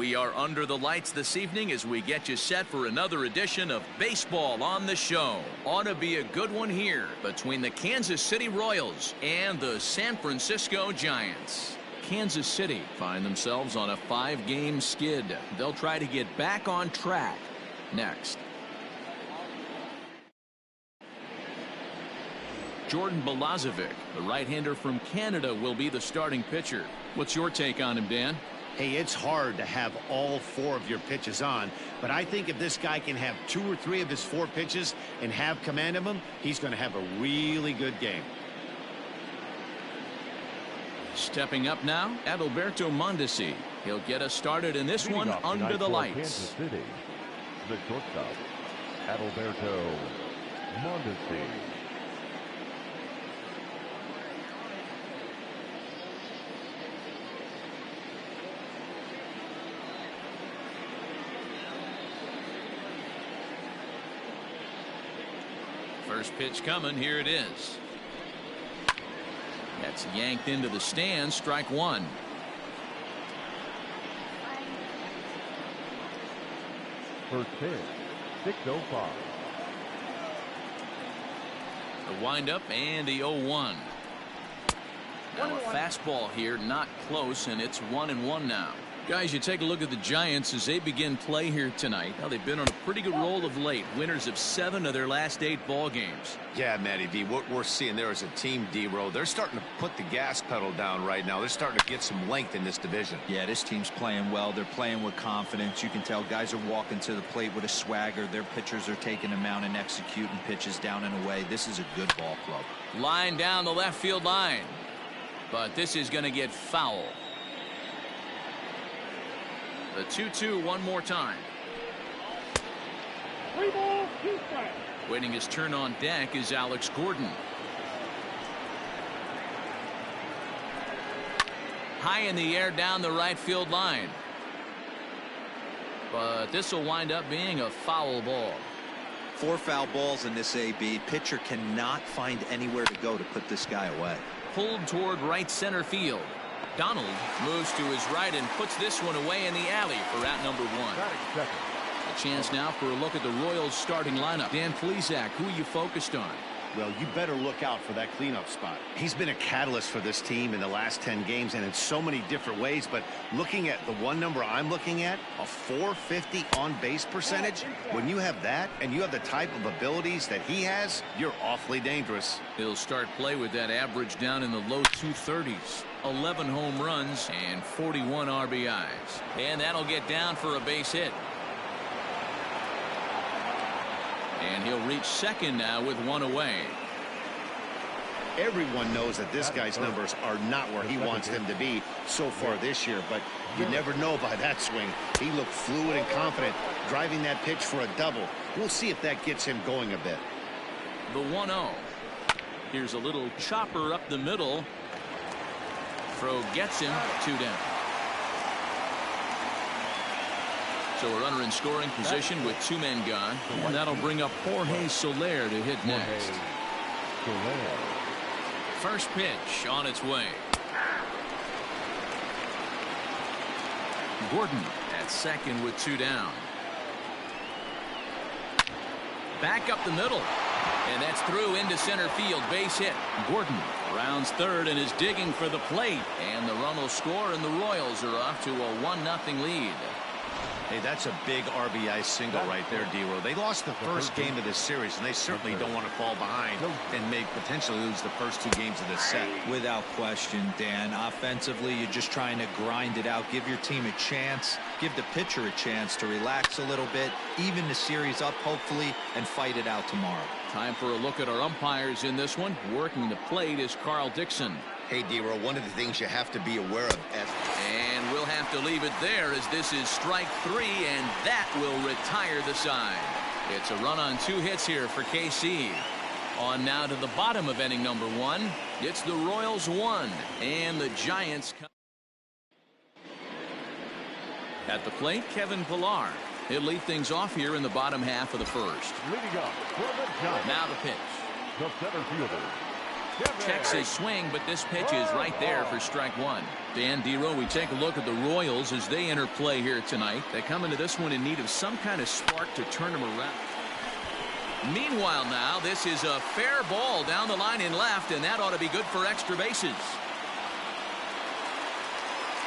We are under the lights this evening as we get you set for another edition of Baseball on the Show. Ought to be a good one here between the Kansas City Royals and the San Francisco Giants. Kansas City find themselves on a 5-game skid. They'll try to get back on track next. Jordan Balazovic, the right-hander from Canada, will be the starting pitcher. What's your take on him, Dan? Hey, it's hard to have all 4 of your pitches on, but I think if this guy can have 2 or 3 of his 4 pitches and have command of them, he's going to have a really good game. Stepping up now, Adalberto Mondesi. He'll get us started in this one under the lights. Kansas City, the shortstop, Adalberto Mondesi. First pitch coming. Here it is. That's yanked into the stands. Strike 1. First pitch, 6:05. The windup and the 0-1. Now a fastball here, not close, and it's 1-1 now. Guys, you take a look at the Giants as they begin play here tonight. Now, they've been on a pretty good roll of late. Winners of 7 of their last 8 ball games. Yeah, Matty V, what we're seeing there as a team, D-Row, they're starting to put the gas pedal down right now. They're starting to get some length in this division. Yeah, this team's playing well. They're playing with confidence. You can tell guys are walking to the plate with a swagger. Their pitchers are taking them out and executing pitches down and away. This is a good ball club. Line down the left field line. But this is going to get foul. The 2-2 one more time. 3 balls, 2 strikes. Waiting his turn on deck is Alex Gordon. High in the air down the right field line. But this will wind up being a foul ball. 4 foul balls in this AB. Pitcher cannot find anywhere to go to put this guy away. Pulled toward right center field. Donald moves to his right and puts this one away in the alley for out number 1. A chance now for a look at the Royals starting lineup. Dan Plesac, who are you focused on? Well, you better look out for that cleanup spot. He's been a catalyst for this team in the last 10 games and in so many different ways. But looking at the one number I'm looking at, a .450 on base percentage, when you have that and you have the type of abilities that he has, you're awfully dangerous. He'll start play with that average down in the low 230s. 11 home runs and 41 RBIs. And that'll get down for a base hit. And he'll reach second now with 1 away. Everyone knows that this guy's numbers are not where he wants them to be so far this year, but you never know by that swing. He looked fluid and confident, driving that pitch for a double. We'll see if that gets him going a bit. The 1-0. Here's a little chopper up the middle. Throw gets him 2 down. So a runner in scoring position with 2 men gone. And that'll bring up Jorge Soler to hit next. First pitch on its way. Gordon at second with 2 down. Back up the middle. And that's through into center field. Base hit. Gordon rounds third and is digging for the plate. And the run will score, and the Royals are off to a 1-0 lead. Hey, that's a big RBI single right there, D-Row. They lost the first game of this series, and they certainly don't want to fall behind and may potentially lose the first 2 games of this set. Without question, Dan. Offensively, you're just trying to grind it out. Give your team a chance. Give the pitcher a chance to relax a little bit. Even the series up, hopefully, and fight it out tomorrow. Time for a look at our umpires in this one. Working the plate is Carl Dixon. Hey, D-Row, one of the things you have to be aware of. And we'll have to leave it there as this is strike 3, and that will retire the side. It's a run on 2 hits here for KC. On now to the bottom of inning number 1. It's the Royals 1 and the Giants. At the plate, Kevin Pillar. He'll lead things off here in the bottom half of the first. Leading up for the Giants. Now the pitch. The center fielder, Checks his swing, but this pitch is right there for strike one. Dan Dero, we take a look at the Royals as they enter play here tonight. They come into this one in need of some kind of spark to turn them around. Meanwhile now, this is a fair ball down the line in left, and that ought to be good for extra bases.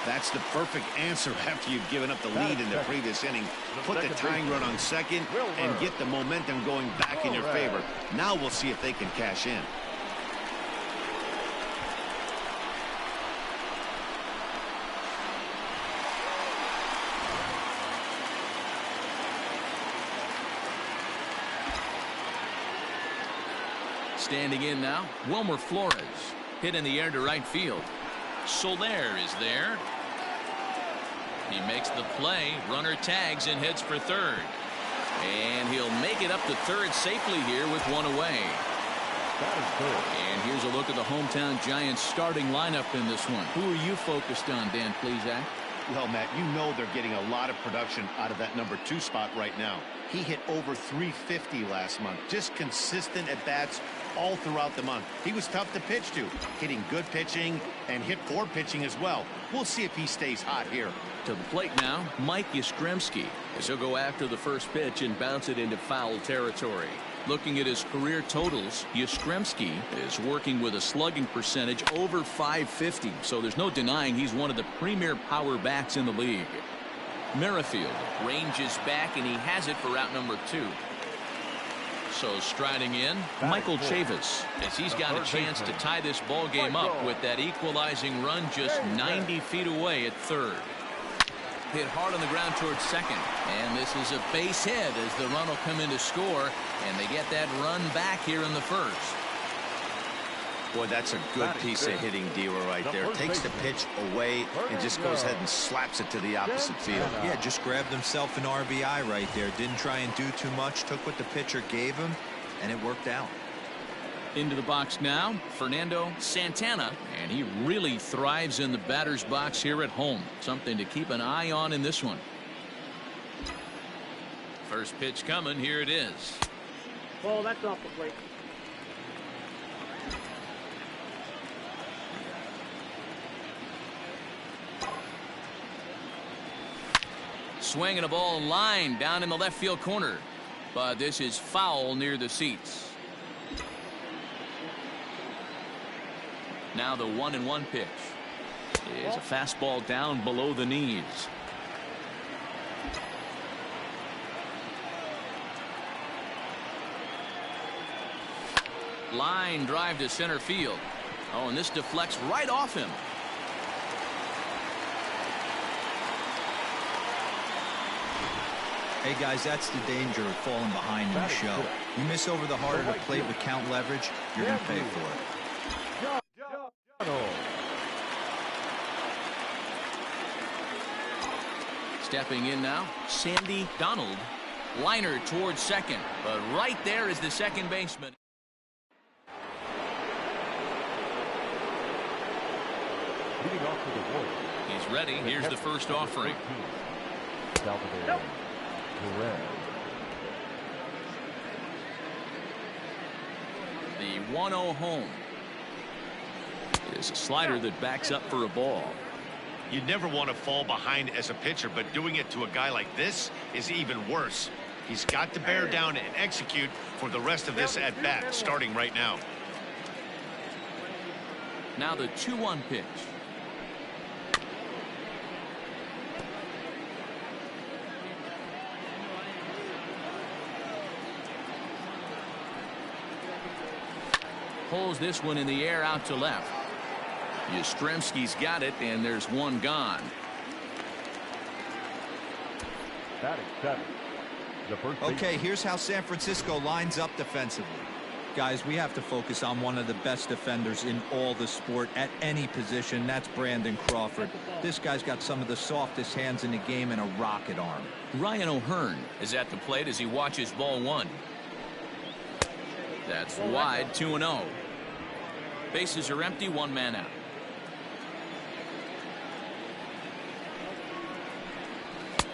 That's the perfect answer after you've given up the lead in the previous inning. Put the tying run on second and get the momentum going back in your favor. Now we'll see if they can cash in. Standing in now, Wilmer Flores. Hit in the air to right field. Soler is there. He makes the play. Runner tags and heads for third. And he'll make it up to third safely here with one away. And here's a look at the hometown Giants starting lineup in this one. Who are you focused on, Dan Plesac? Well, Matt, you know they're getting a lot of production out of that number 2 spot right now. He hit over 350 last month. Just consistent at bats all throughout the month. He was tough to pitch to, hitting good pitching and hit for pitching as well. We'll see if he stays hot here. To the plate now, Mike Yastrzemski, as he'll go after the first pitch and bounce it into foul territory. Looking at his career totals, Yastrzemski is working with a slugging percentage over .550, so there's no denying he's one of the premier power bats in the league. Merrifield ranges back, and he has it for out number 2. So striding in, Michael Chavis, as he's got a chance to tie this ball game up with that equalizing run just 90 feet away at third. Hit hard on the ground towards second, and this is a base hit as the run will come in to score, and they get that run back here in the first. Boy, that's a good piece of hitting, Dero, right there. Takes the pitch away and just goes ahead and slaps it to the opposite field. Yeah, just grabbed himself an RBI right there. Didn't try and do too much. Took what the pitcher gave him, and it worked out. Into the box now, Fernando Santana, and he really thrives in the batter's box here at home. Something to keep an eye on in this one. First pitch coming. Here it is. Ball, that's off the plate. Swinging a ball line down in the left field corner, but this is foul near the seats. Now the 1-1 pitch is a fastball down below the knees. Line drive to center field. Oh, and this deflects right off him. Hey guys, that's the danger of falling behind in the show. You miss over the heart of the plate with count leverage, you're going to pay for it. Stepping in now, Sandy Donald. Liner towards second, but right there is the second baseman. He's ready. Here's the first offering. Salvador Perez. The 1-0 home is a slider that backs up for a ball. You never want to fall behind as a pitcher, but doing it to a guy like this is even worse. He's got to bear down and execute for the rest of this at bat, starting right now. Now the 2-1 pitch. Pulls this one in the air out to left. Yastrzemski's got it, and there's one gone. Batting seven. Okay, here's how San Francisco lines up defensively. Guys, we have to focus on one of the best defenders in all the sport at any position. That's Brandon Crawford. This guy's got some of the softest hands in the game and a rocket arm. Ryan O'Hearn is at the plate as he watches ball one. That's wide, 2-0. Bases are empty, one man out.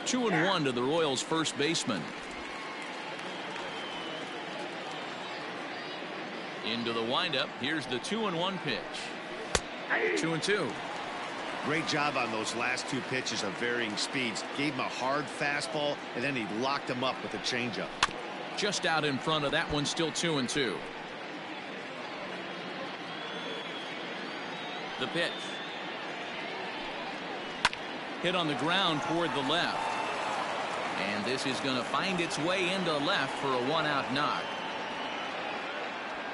Two and one to the Royals' first baseman. Into the windup. Here's the 2-1 pitch. 2-2. Great job on those last two pitches of varying speeds. Gave him a hard fastball, and then he locked him up with a changeup. Just out in front of that one, still 2-2. The pitch. Hit on the ground toward the left. And this is going to find its way into left for a one-out knock.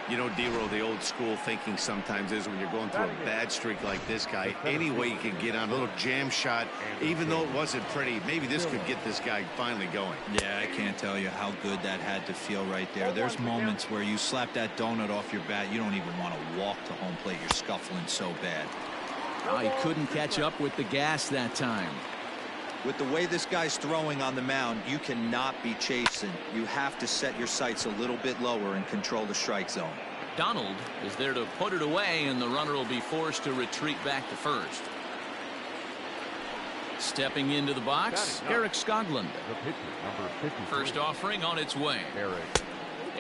You know, D-Row, the old school thinking sometimes is when you're going through a bad streak like this guy, any way you can get on a little jam shot, even though it wasn't pretty, maybe this could get this guy finally going. Yeah, I can't tell you how good that had to feel right there. There's moments where you slap that donut off your bat, you don't even want to walk to home plate. You're scuffling so bad. Oh, he couldn't catch up with the gas that time. With the way this guy's throwing on the mound, you cannot be chasing. You have to set your sights a little bit lower and control the strike zone. Donald is there to put it away, and the runner will be forced to retreat back to first. Stepping into the box, Eric Skoglund. First offering on its way.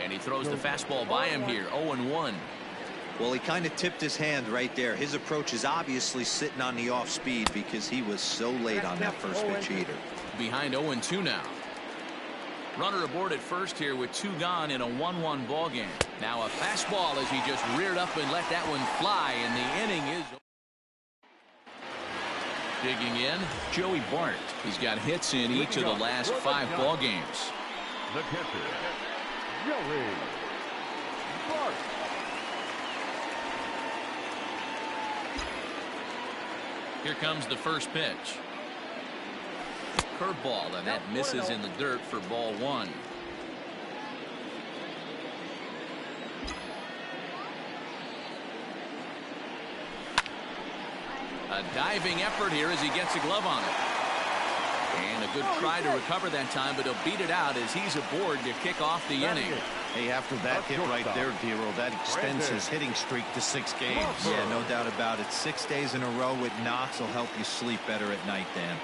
And he throws the fastball by him here, 0-1. Well, he kind of tipped his hand right there. His approach is obviously sitting on the off speed because he was so late on that first pitch heater. Behind 0-2 now. Runner aboard at first here with 2 gone in a 1-1 ball game. Now a fastball as he just reared up and let that one fly, and the inning is digging in. Joey Bart. He's got hits in each of the last 5 ball games. The catcher, Joey Bart. Here comes the first pitch. Curveball, and that misses in the dirt for ball 1. A diving effort here as he gets a glove on it. And a good try to recover that time, but he'll beat it out as he's aboard to kick off the inning. Hey, after that hit right there, D-Row, that extends his hitting streak to 6 games. Yeah, no doubt about it. 6 days in a row with knocks will help you sleep better at night, Dan.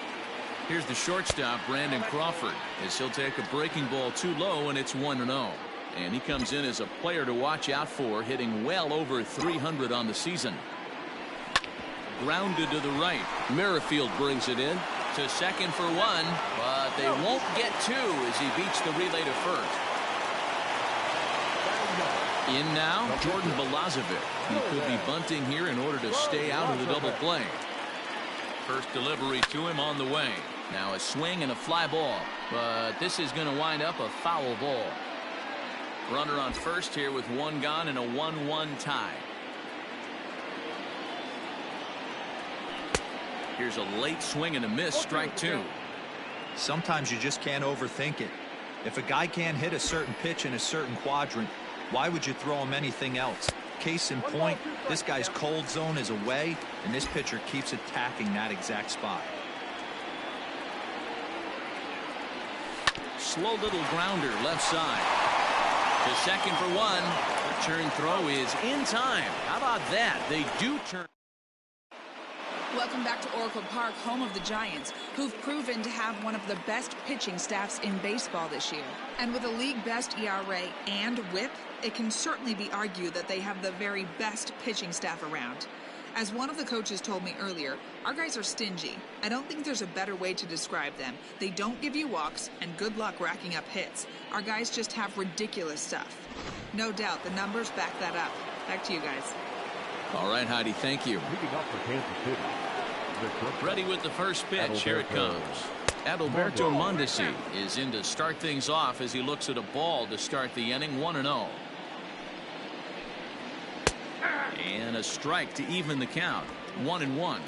Here's the shortstop, Brandon Crawford, as he'll take a breaking ball too low, and it's 1-0. And he comes in as a player to watch out for, hitting well over 300 on the season. Grounded to the right. Merrifield brings it in to second for 1, but they won't get 2 as he beats the relay to first. In now, Jordan Balazovic. He could be bunting here in order to stay out of the double play. First delivery to him on the way. Now a swing and a fly ball, but this is going to wind up a foul ball. Runner on first here with 1 gone and a 1-1 tie. Here's a late swing and a miss, strike 2. Sometimes you just can't overthink it. If a guy can't hit a certain pitch in a certain quadrant, why would you throw him anything else? Case in point, this guy's cold zone is away, and this pitcher keeps attacking that exact spot. Slow little grounder left side. To second for 1. Return throw is in time. How about that? They do turn. Welcome back to Oracle Park, home of the Giants, who've proven to have one of the best pitching staffs in baseball this year. And with a league-best ERA and WHIP, it can certainly be argued that they have the very best pitching staff around. As one of the coaches told me earlier, our guys are stingy. I don't think there's a better way to describe them. They don't give you walks, and good luck racking up hits. Our guys just have ridiculous stuff. No doubt the numbers back that up. Back to you guys. All right, Heidi, thank you. Ready with the first pitch. Here it comes. Adalberto Mondesi is in to start things off as he looks at a ball to start the inning, 1-0. And a strike to even the count, 1-1.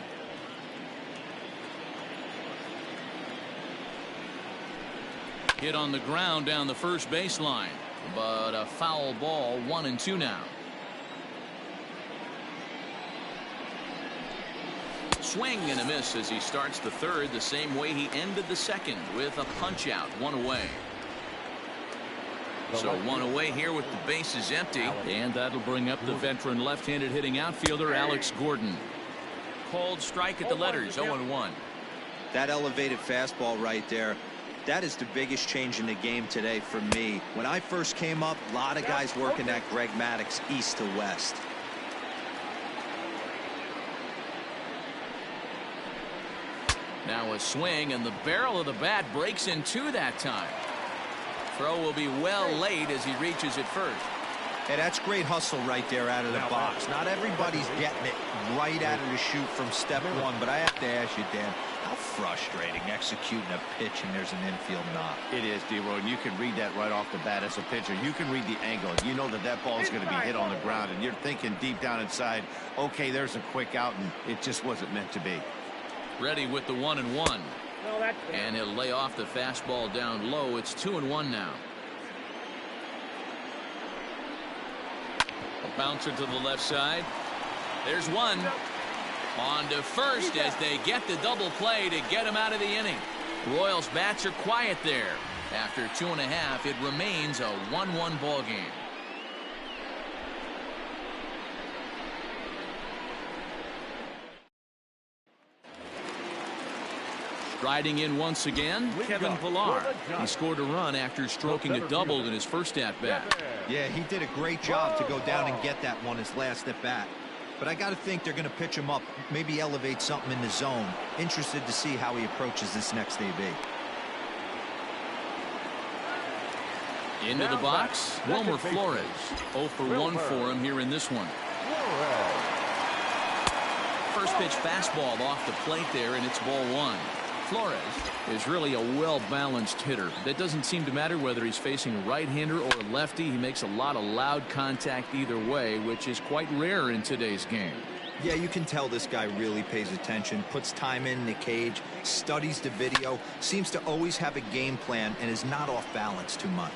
Hit on the ground down the first baseline, but a foul ball, 1-2 now. Swing and a miss as he starts the third the same way he ended the second with a punch out, 1 away. So 1 away here with the bases empty, and that'll bring up the veteran left-handed hitting outfielder Alex Gordon. Called strike at the letters, 0-1. That elevated fastball right there, That is the biggest change in the game today for me. When I first came up, a lot of guys working that Greg Maddux east to west. Now a swing, and the barrel of the bat breaks in two that time. Throw will be well late as he reaches it first. Hey, that's great hustle right there out of the box. Not everybody's getting it right out of the chute from step one, but I have to ask you, Dan, how frustrating executing a pitch and there's an infield knock. It is, D-Roy, and you can read that right off the bat as a pitcher. You can read the angle. You know that that ball is going to be hit on the ground, and you're thinking deep down inside, okay, there's a quick out, and it just wasn't meant to be. Ready with the 1-1. And he'll lay off the fastball down low. It's 2-1 now. A bouncer to the left side. There's one. On to first as they get the double play to get him out of the inning. Royals bats are quiet there. After 2.5, it remains a 1-1 ball game. Striding in once again, Kevin Pillar. He scored a run after stroking a double in his first at-bat. Yeah, he did a great job to go down and get that one his last at-bat. But I got to think they're going to pitch him up, maybe elevate something in the zone. Interested to see how he approaches this next AB. Into the box, Wilmer Flores. 0 for 1 for him here in this one. First pitch fastball off the plate there, and it's ball one. Flores is really a well-balanced hitter. That doesn't seem to matter whether he's facing a right-hander or a lefty. He makes a lot of loud contact either way, which is quite rare in today's game. Yeah, you can tell this guy really pays attention, puts time in the cage, studies the video, seems to always have a game plan, and is not off balance too much.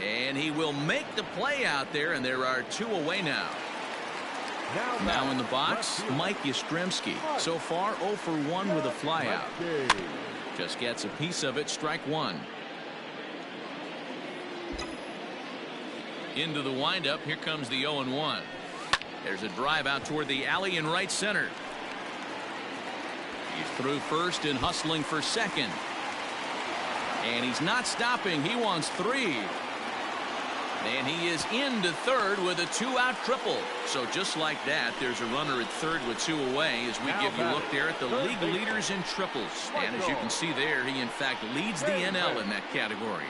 And he will make the play out there, and there are two away now. Now in the box, Mike Yastrzemski. So far 0 for 1 with a flyout. Just gets a piece of it, strike one. Into the windup, here comes the 0-1. There's a drive out toward the alley in right center. He's through first and hustling for second. And he's not stopping, he wants three. And he is into third with a two-out triple. So just like that, there's a runner at third with two away as we give you a look there at the league leaders in triples. And as you can see there, he in fact leads the NL in that category.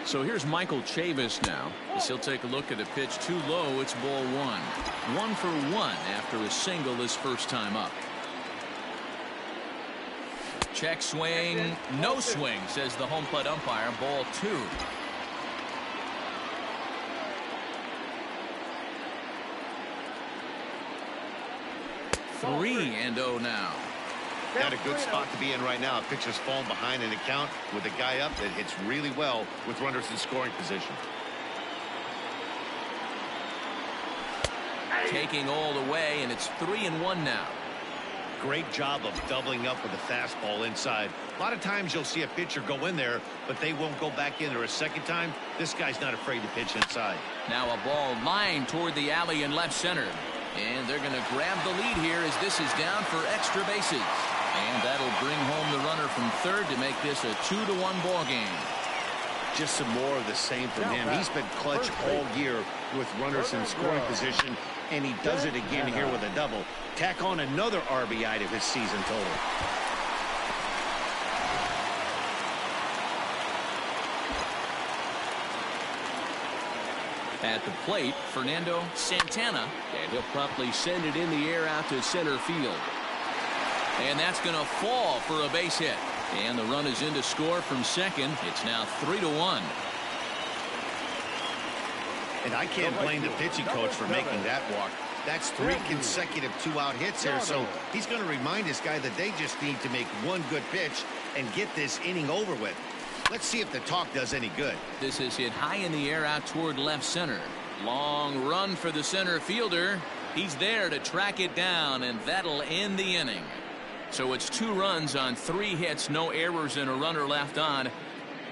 So here's Michael Chavis now, as he'll take a look at a pitch too low. It's ball one. 1 for 1 after a single his first time up. Check swing, no swing, says the home plate umpire. Ball 2. Three and 0 now. Got a good spot to be in right now. Pitcher's falling behind in the count with a guy up that hits really well with runners in scoring position. Taking all the way, and it's 3-1 now. Great job of doubling up with a fastball inside. A lot of times you'll see a pitcher go in there, but they won't go back in there a second time. This guy's not afraid to pitch inside. Now a ball lined toward the alley in left center. And they're going to grab the lead here as this is down for extra bases. And that'll bring home the runner from third to make this a 2-1 ball game. Just some more of the same from him. He's been clutch all year with runners in scoring position, and he does it again here with a double. Tack on another RBI to his season total. At the plate, Fernando Santana, and he'll promptly send it in the air out to center field. And that's going to fall for a base hit. And the run is in to score from second. It's now 3-1. And I can't blame the pitching coach for making that walk. That's 3 consecutive 2-out hits here, so he's going to remind this guy that they just need to make one good pitch and get this inning over with. Let's see if the talk does any good. This is hit high in the air out toward left center. Long run for the center fielder. He's there to track it down, and that'll end the inning. So it's 2 runs on 3 hits, no errors, and a runner left on.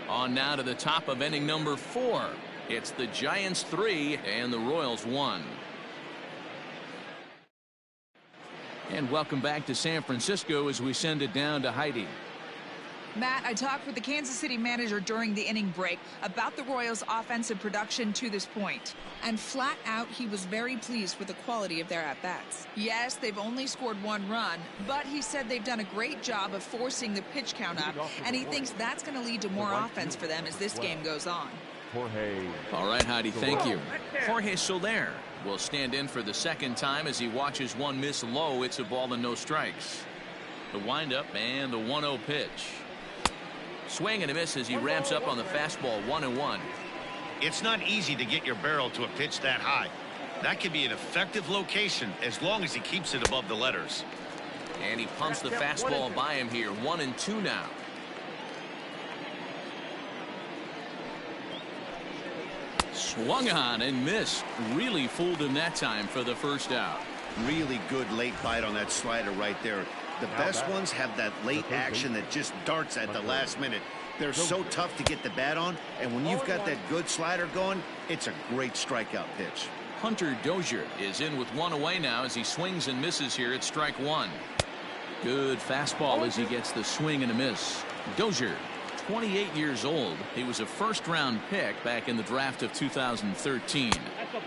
On now to the top of inning number 4. It's the Giants 3 and the Royals 1. And welcome back to San Francisco as we send it down to Heidi. Matt, I talked with the Kansas City manager during the inning break about the Royals' offensive production to this point. And flat out, he was very pleased with the quality of their at-bats. Yes, they've only scored 1 run, but he said they've done a great job of forcing the pitch count up, and he thinks that's going to lead to more offense for them as this game goes on. All right, Heidi, thank you. Jorge Soler will stand in for the second time as he watches one miss low. It's a ball and no strikes. The windup and the 1-0 pitch. Swing and a miss as he ramps up on the fastball. 1-1. It's not easy to get your barrel to a pitch that high. That can be an effective location as long as he keeps it above the letters. And he pumps the fastball by him here. 1-2 now. Swung on and missed. Really fooled him that time for the first out. Really good late bite on that slider right there. The best ones have that late action that just darts at the last minute. They're so tough to get the bat on, and when you've got that good slider going, it's a great strikeout pitch. Hunter Dozier is in with 1 away now as he swings and misses here at strike 1. Good fastball as he gets the swing and a miss. Dozier, 28 years old. He was a first-round pick back in the draft of 2013.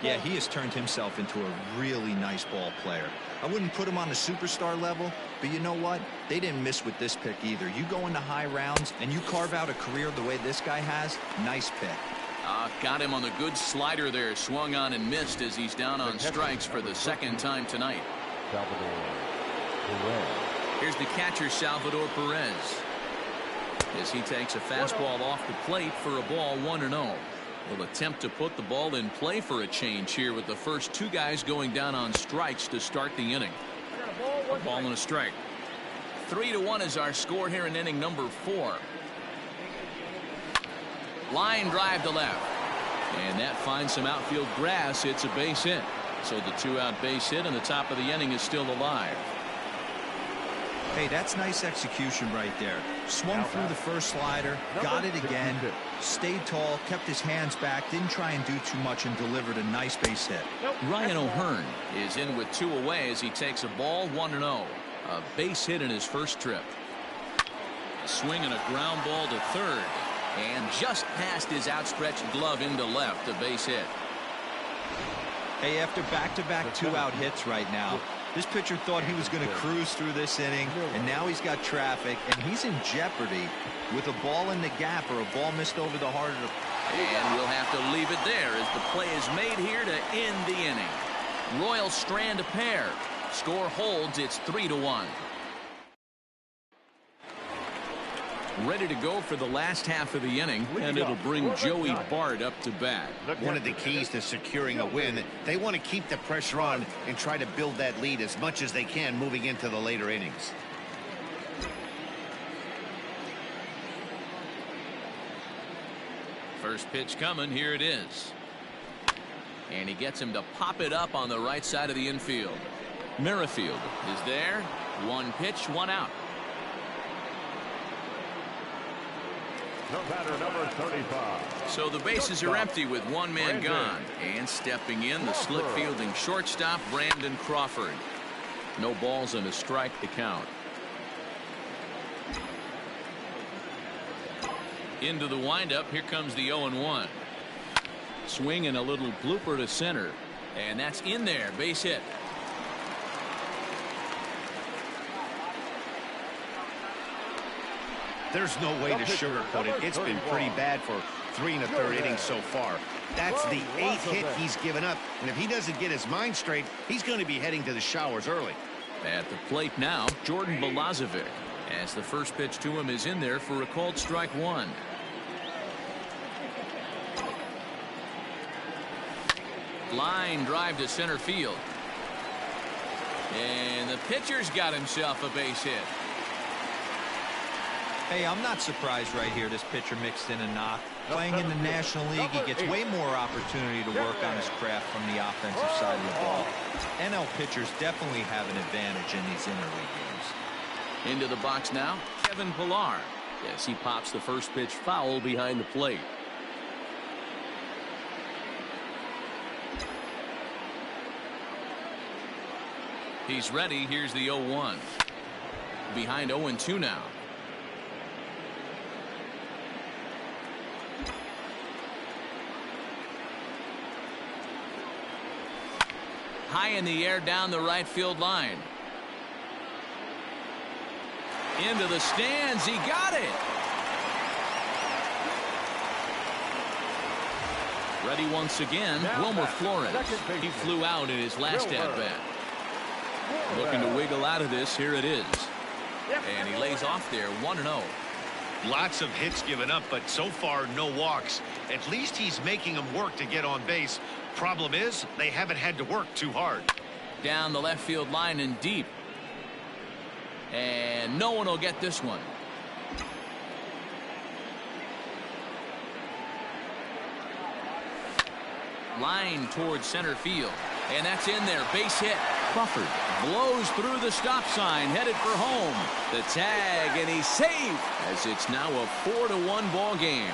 Yeah, he has turned himself into a really nice ball player. I wouldn't put him on the superstar level, but you know what? They didn't miss with this pick either. You go into high rounds and you carve out a career the way this guy has. Nice pick. Got him on the good slider there. Swung on and missed as he's down on strikes for the second time tonight. Here's the catcher, Salvador Perez, as he takes a fastball off the plate for a ball. 1-0. Will attempt to put the ball in play for a change here with the first 2 guys going down on strikes to start the inning. A ball and a strike. 3-1 is our score here in inning number 4. Line drive to left, and that finds some outfield grass. It's a base hit. So the 2-out base hit, and the top of the inning is still alive. Hey, that's nice execution right there. Swung through the first slider, got it again, stayed tall, kept his hands back, didn't try and do too much, and delivered a nice base hit. Ryan O'Hearn is in with 2 away as he takes a ball. 1-0. A base hit in his first trip. A swing and a ground ball to third, and just past his outstretched glove into left. A base hit. Hey, after back-to-back 2-out hits right now, this pitcher thought he was going to cruise through this inning, and now he's got traffic, and he's in jeopardy with a ball in the gap or a ball missed over the heart of the... And we'll have to leave it there as the play is made here to end the inning. Royals strand a pair. Score holds. It's 3-1. Ready to go for the last half of the inning, and it'll bring Joey Bart up to bat. One of the keys to securing a win, they want to keep the pressure on and try to build that lead as much as they can moving into the later innings. First pitch coming. Here it is. And he gets him to pop it up on the right side of the infield. Merrifield is there. 1 pitch, 1 out. No batter, number 35. So the bases are empty with 1 man gone. And stepping in, the slip fielding shortstop, Brandon Crawford. No balls and a strike to count. Into the windup. Here comes the 0-1. Swing and a little blooper to center. And that's in there. Base hit. There's no way to sugarcoat it. It's been pretty bad for 3 1/3 innings so far. That's the 8th hit he's given up. And if he doesn't get his mind straight, he's going to be heading to the showers early. At the plate now, Jordan Balazovic, as the first pitch to him is in there for a called strike 1. Line drive to center field. And the pitcher's got himself a base hit. Hey, I'm not surprised right here this pitcher mixed in a knock. Playing in the National League, he gets way more opportunity to work on his craft from the offensive side of the ball. NL pitchers definitely have an advantage in these interleague games. Into the box now, Kevin Pillar. as he pops the first pitch foul behind the plate. He's ready. Here's the 0-1. Behind 0-2 now. High in the air down the right field line. Into the stands. He got it. Ready once again. Wilmer Flores. He flew out in his last at-bat. Looking to wiggle out of this. Here it is. And he lays off there 1-0. Lots of hits given up, but so far no walks. At least he's making them work to get on base. Problem is, they haven't had to work too hard. Down the left field line and deep. And no one will get this one. Line towards center field. And that's in there. Base hit. Crawford blows through the stop sign, headed for home. The tag, and he's safe as it's now a 4-1 ball game.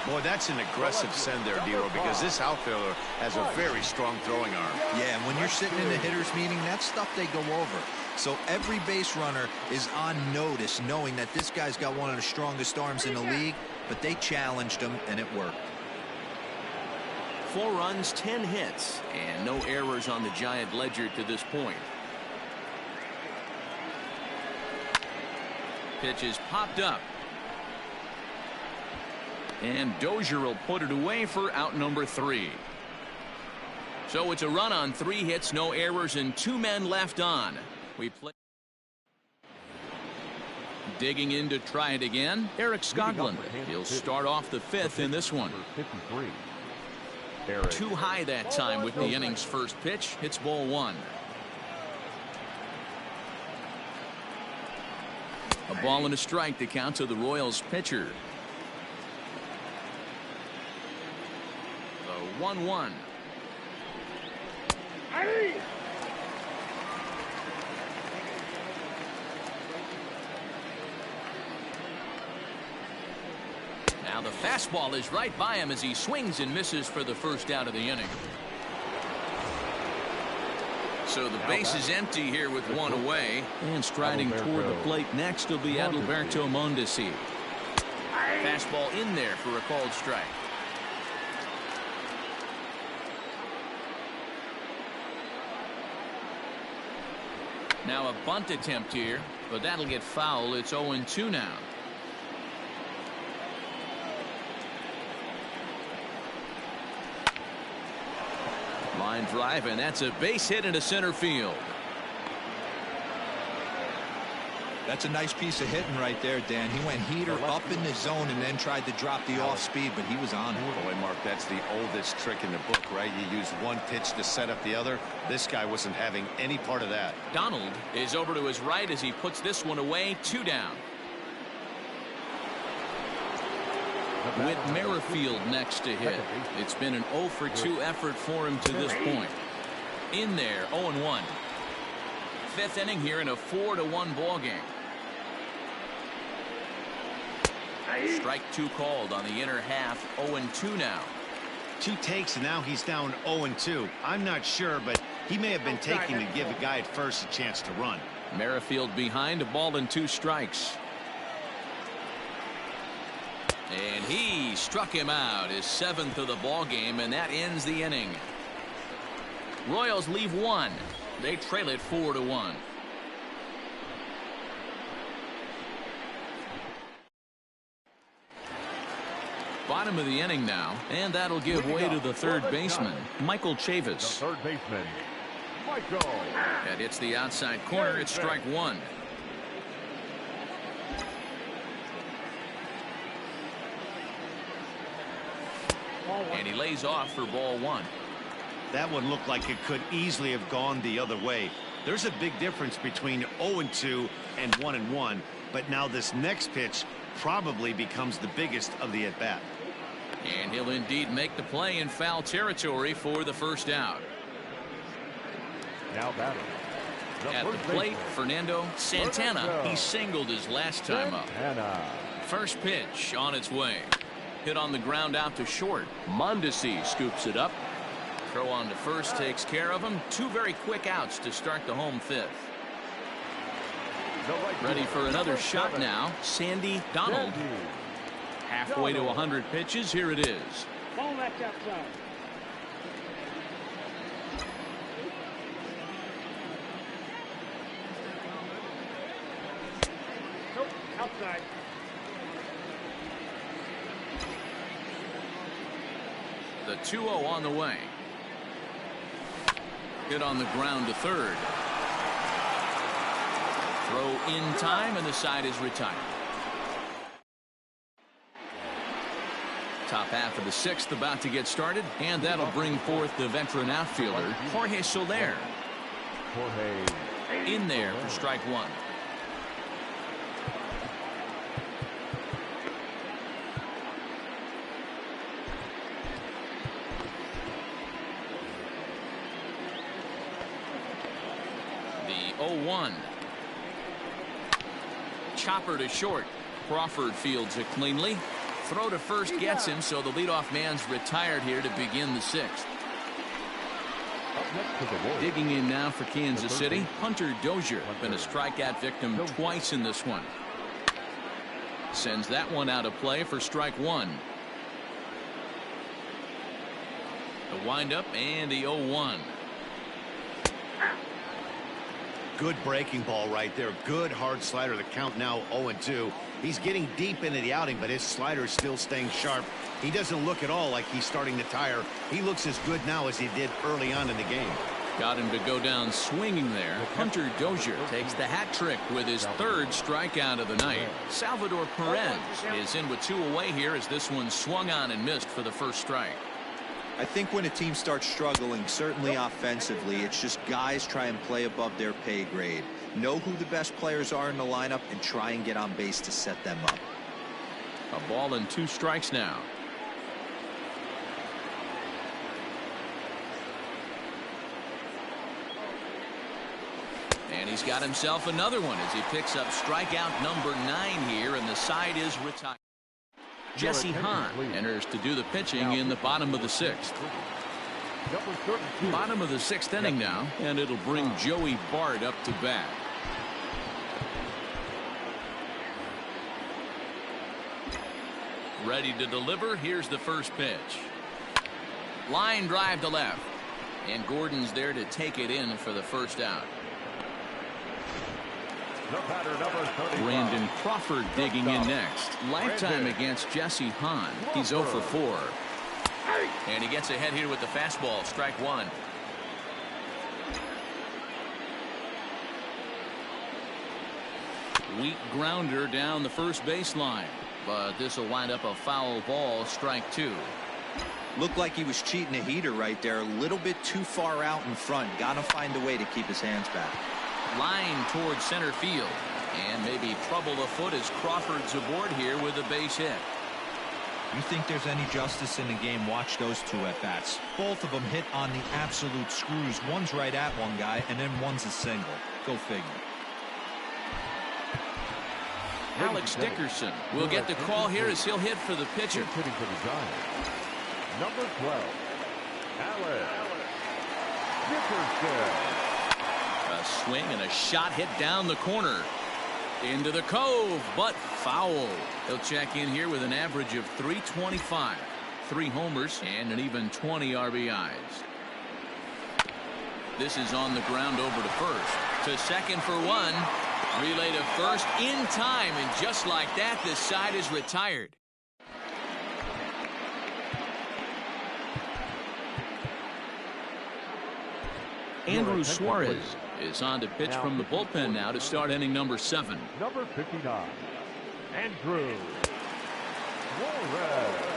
Boy, that's an aggressive send there, Dero, because this outfielder has a very strong throwing arm. Yeah, and when you're sitting in a hitter's meeting, that's stuff they go over. So every base runner is on notice, knowing that this guy's got one of the strongest arms in the league, but they challenged him, and it worked. 4 runs, 10 hits, and no errors on the Giant ledger to this point. Pitch is popped up. And Dozier will put it away for out number 3. So it's a run on 3 hits, no errors, and 2 men left on. We play. Digging in to try it again, Eric Skoglund. He'll start off the 5th in this one. 53. Too high that time with the inning's first pitch. Hits ball 1. A ball and a strike to count to the Royals pitcher. The 1-1. Now the fastball is right by him as he swings and misses for the first out of the inning. So the base is empty here with 1 away. And striding toward the plate next will be Adalberto Mondesi. Fastball in there for a called strike. Now a bunt attempt here, but that'll get foul. It's 0-2 now. Line drive, and that's a base hit into center field. That's a nice piece of hitting right there, Dan. He went heater up in the zone and then tried to drop the off speed, but he was on it. Boy, Mark, that's the oldest trick in the book, right? You use one pitch to set up the other. This guy wasn't having any part of that. Donald is over to his right as he puts this one away. 2 down. With Merrifield next to hit. It's been an 0 for 2 effort for him to this point. In there, 0-1. 5th inning here in a 4-1 ball game. Strike 2 called on the inner half. 0-2 now. 2 takes, and now he's down 0-2. I'm not sure, but he may have been taking to give the guy at first a chance to run. Merrifield behind, a ball and 2 strikes. And he struck him out, his 7th of the ball game, and that ends the inning. Royals leave 1. They trail it 4-1. Bottom of the inning now, and that'll give way to the third baseman, Michael Chavis. The third baseman, Michael. That hits the outside corner. It's strike 1. And he lays off for ball 1. That one looked like it could easily have gone the other way. There's a big difference between 0-2 and 1-1, but now this next pitch probably becomes the biggest of the at-bat. And he'll indeed make the play in foul territory for the first out. Now batting. At the plate, Fernando Santana. He singled his last time up. Santana. First pitch on its way. Hit on the ground out to short. Mondesi scoops it up. Throw on to first takes care of him. 2 very quick outs to start the home 5th. Ready for another shot now. Sandy Donald. Halfway to 100 pitches. Here it is. Ball left outside. Nope, outside. The 2-0 on the way. Hit on the ground to third. Throw in time, and the side is retired. Top half of the 6th about to get started, and that'll bring forth the veteran outfielder, Jorge Soler. In there for strike 1. The 0-1. Chopper to short. Crawford fields it cleanly. Throw to first gets him, so the leadoff man's retired here to begin the 6th. Digging in now for Kansas City, Hunter Dozier. Been a strikeout victim twice in this one. Sends that one out of play for strike 1. The windup and the 0-1. Good breaking ball right there. Good hard slider. The count now 0-2. He's getting deep into the outing, but his slider is still staying sharp. He doesn't look at all like he's starting to tire. He looks as good now as he did early on in the game. Got him to go down swinging there. Hunter Dozier takes the hat trick with his 3rd strikeout of the night. Salvador Perez is in with 2 away here as this one swung on and missed for the first strike. I think when a team starts struggling, certainly offensively, it's just guys try and play above their pay grade. Know who the best players are in the lineup and try and get on base to set them up. A ball and 2 strikes now. And he's got himself another one as he picks up strikeout number 9 here, and the side is retired. Jesse Hahn enters to do the pitching in the bottom of the 6th. Bottom of the 6th inning now, and it'll bring Joey Bart up to bat. Ready to deliver. Here's the first pitch. Line drive to left, and Gordon's there to take it in for the first out. Brandon Crawford digging in next. Lifetime against Jesse Hahn. He's 0 for 4. And he gets ahead here with the fastball. Strike 1. Weak grounder down the first baseline. But this will wind up a foul ball. Strike 2. Looked like he was cheating a heater right there. A little bit too far out in front. Gotta find a way to keep his hands back. Line towards center field, and maybe trouble afoot as Crawford's aboard here with a base hit. You think there's any justice in the game? Watch those 2 at bats. Both of them hit on the absolute screws. One's right at one guy, and then one's a single. Go figure. Alex Dickerson will get the call here as he'll hit for the pitcher. Hitting for the Giants. Number 12, Alex Dickerson. A swing and a shot hit down the corner. Into the cove, but foul. He'll check in here with an average of .325. 3 homers and an even 20 RBIs. This is on the ground over to first. To second for 1. Relay to first in time, and just like that, this side is retired. Andrew Suarez is on to pitch from the bullpen now to start inning number 7. Number 59, Andrew Suarez.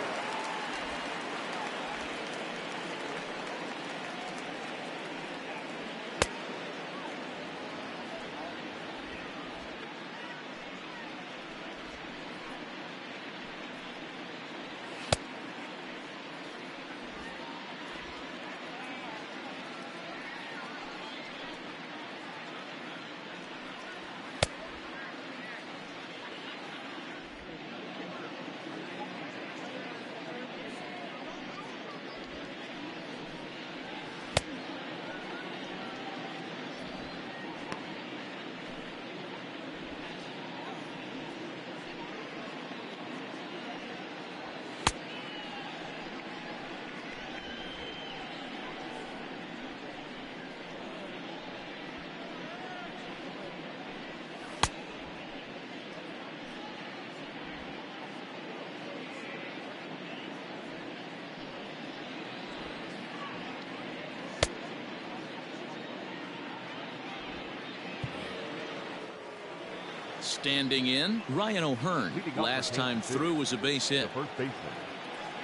Standing in, Ryan O'Hearn. Last time through was a base hit. First baseman,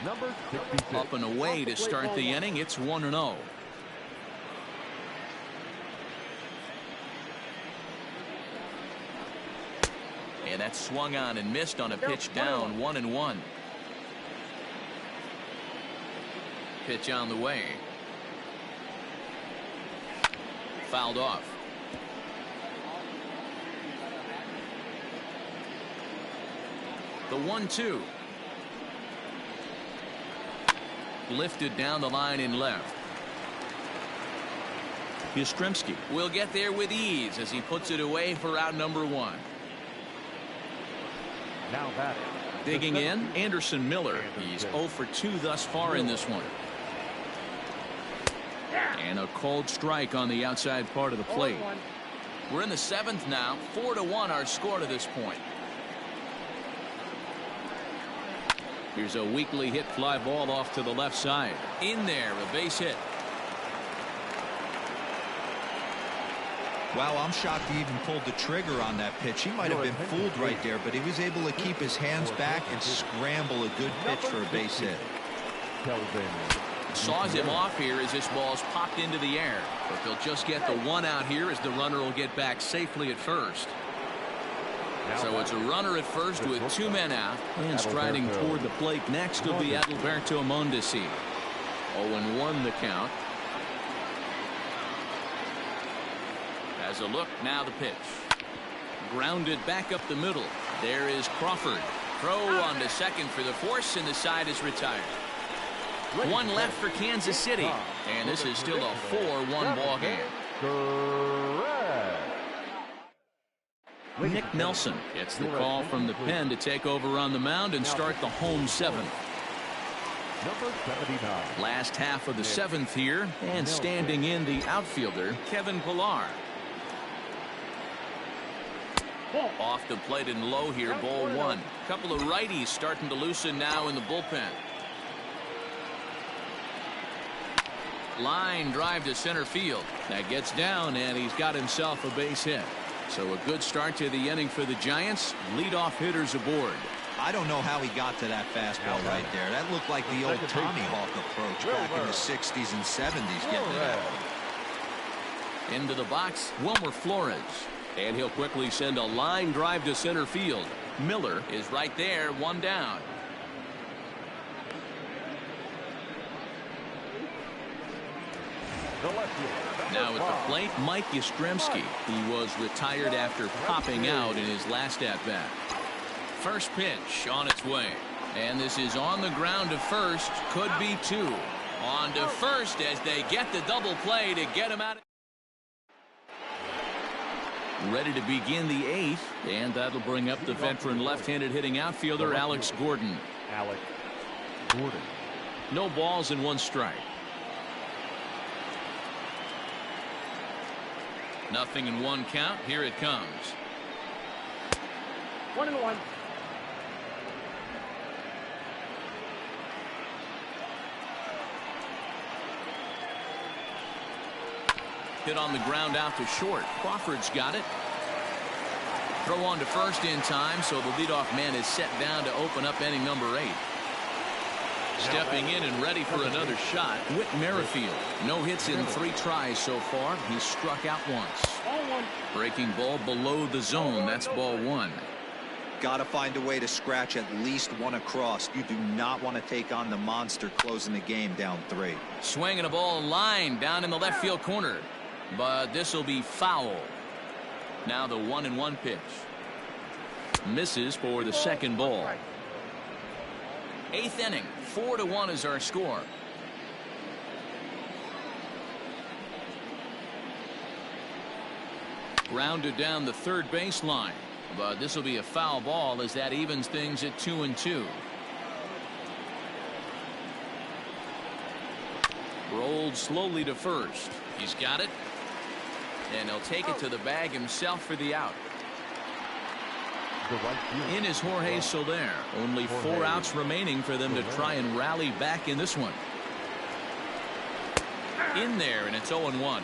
number 66. Up and away to start the inning. It's 1-0. And that's swung on and missed on a pitch down. 1-1. Pitch on the way. Fouled off. The 1-2. Lifted down the line in left. Yastrzemski will get there with ease as he puts it away for out number 1. Now batting. Digging in, Anderson Miller. He's 0 for 2 thus far in this one. And a cold strike on the outside part of the plate. We're in the 7th now. 4-1 our score to this point. Here's a weakly hit fly ball off to the left side. In there, a base hit. Wow, I'm shocked he even pulled the trigger on that pitch. He might have been fooled right there, but he was able to keep his hands back and scramble a good pitch for a base hit. Saws him off here as this ball's popped into the air. But they'll just get the 1 out here as the runner will get back safely at first. So it's a runner at first with 2 men out. And striding toward the plate next will be Adalberto Mondesi. 0-1 the count. As a look, now the pitch. Grounded back up the middle. There is Crawford. Throw on to second for the force, and the side is retired. 1 left for Kansas City. And this is still a 4-1 ball game. Nick Nelson gets the call from the pen to take over on the mound and start the home 7th. Number 79. Last half of the 7th here, and standing in the outfielder, Kevin Pillar. Off the plate and low here, ball 1. Couple of righties starting to loosen now in the bullpen. Line drive to center field. That gets down, and he's got himself a base hit. So a good start to the inning for the Giants. Leadoff hitters aboard. I don't know how he got to that fastball right there. That looked like the old Tommy Hawk approach back in the 60s and 70s getting it out. Into the box, Wilmer Flores. And he'll quickly send a line drive to center field. Miller is right there, 1 down. Now at the plate, Mike Yastrzemski. He was retired after popping out in his last at-bat. First pitch on its way. And this is on the ground to first. Could be 2. On to first as they get the double play to get him out. Ready to begin the 8th. And that'll bring up the veteran left-handed hitting outfielder Alex Gordon. No balls and 1 strike. Nothing in 1 count. Here it comes. 1-1. Hit on the ground out to short. Crawford's got it. Throw on to first in time, so the leadoff man is set down to open up inning number 8. Stepping in and ready for another shot, Whit Merrifield. No hits in 3 tries so far. He's struck out once. Breaking ball below the zone. That's ball 1. Got to find a way to scratch at least 1 across. You do not want to take on the monster closing the game down 3. Swinging a ball line down in the left field corner. But this will be foul. Now the 1-1 pitch. Misses for the second ball. 8th inning. 4-1 is our score. Grounded down the third baseline. But this will be a foul ball as that evens things at 2-2. Rolled slowly to first. He's got it. And he'll take it to the bag himself for the out. In is Jorge Soler. Only 4 outs remaining for them to try and rally back in this one. In there, and it's 0-1.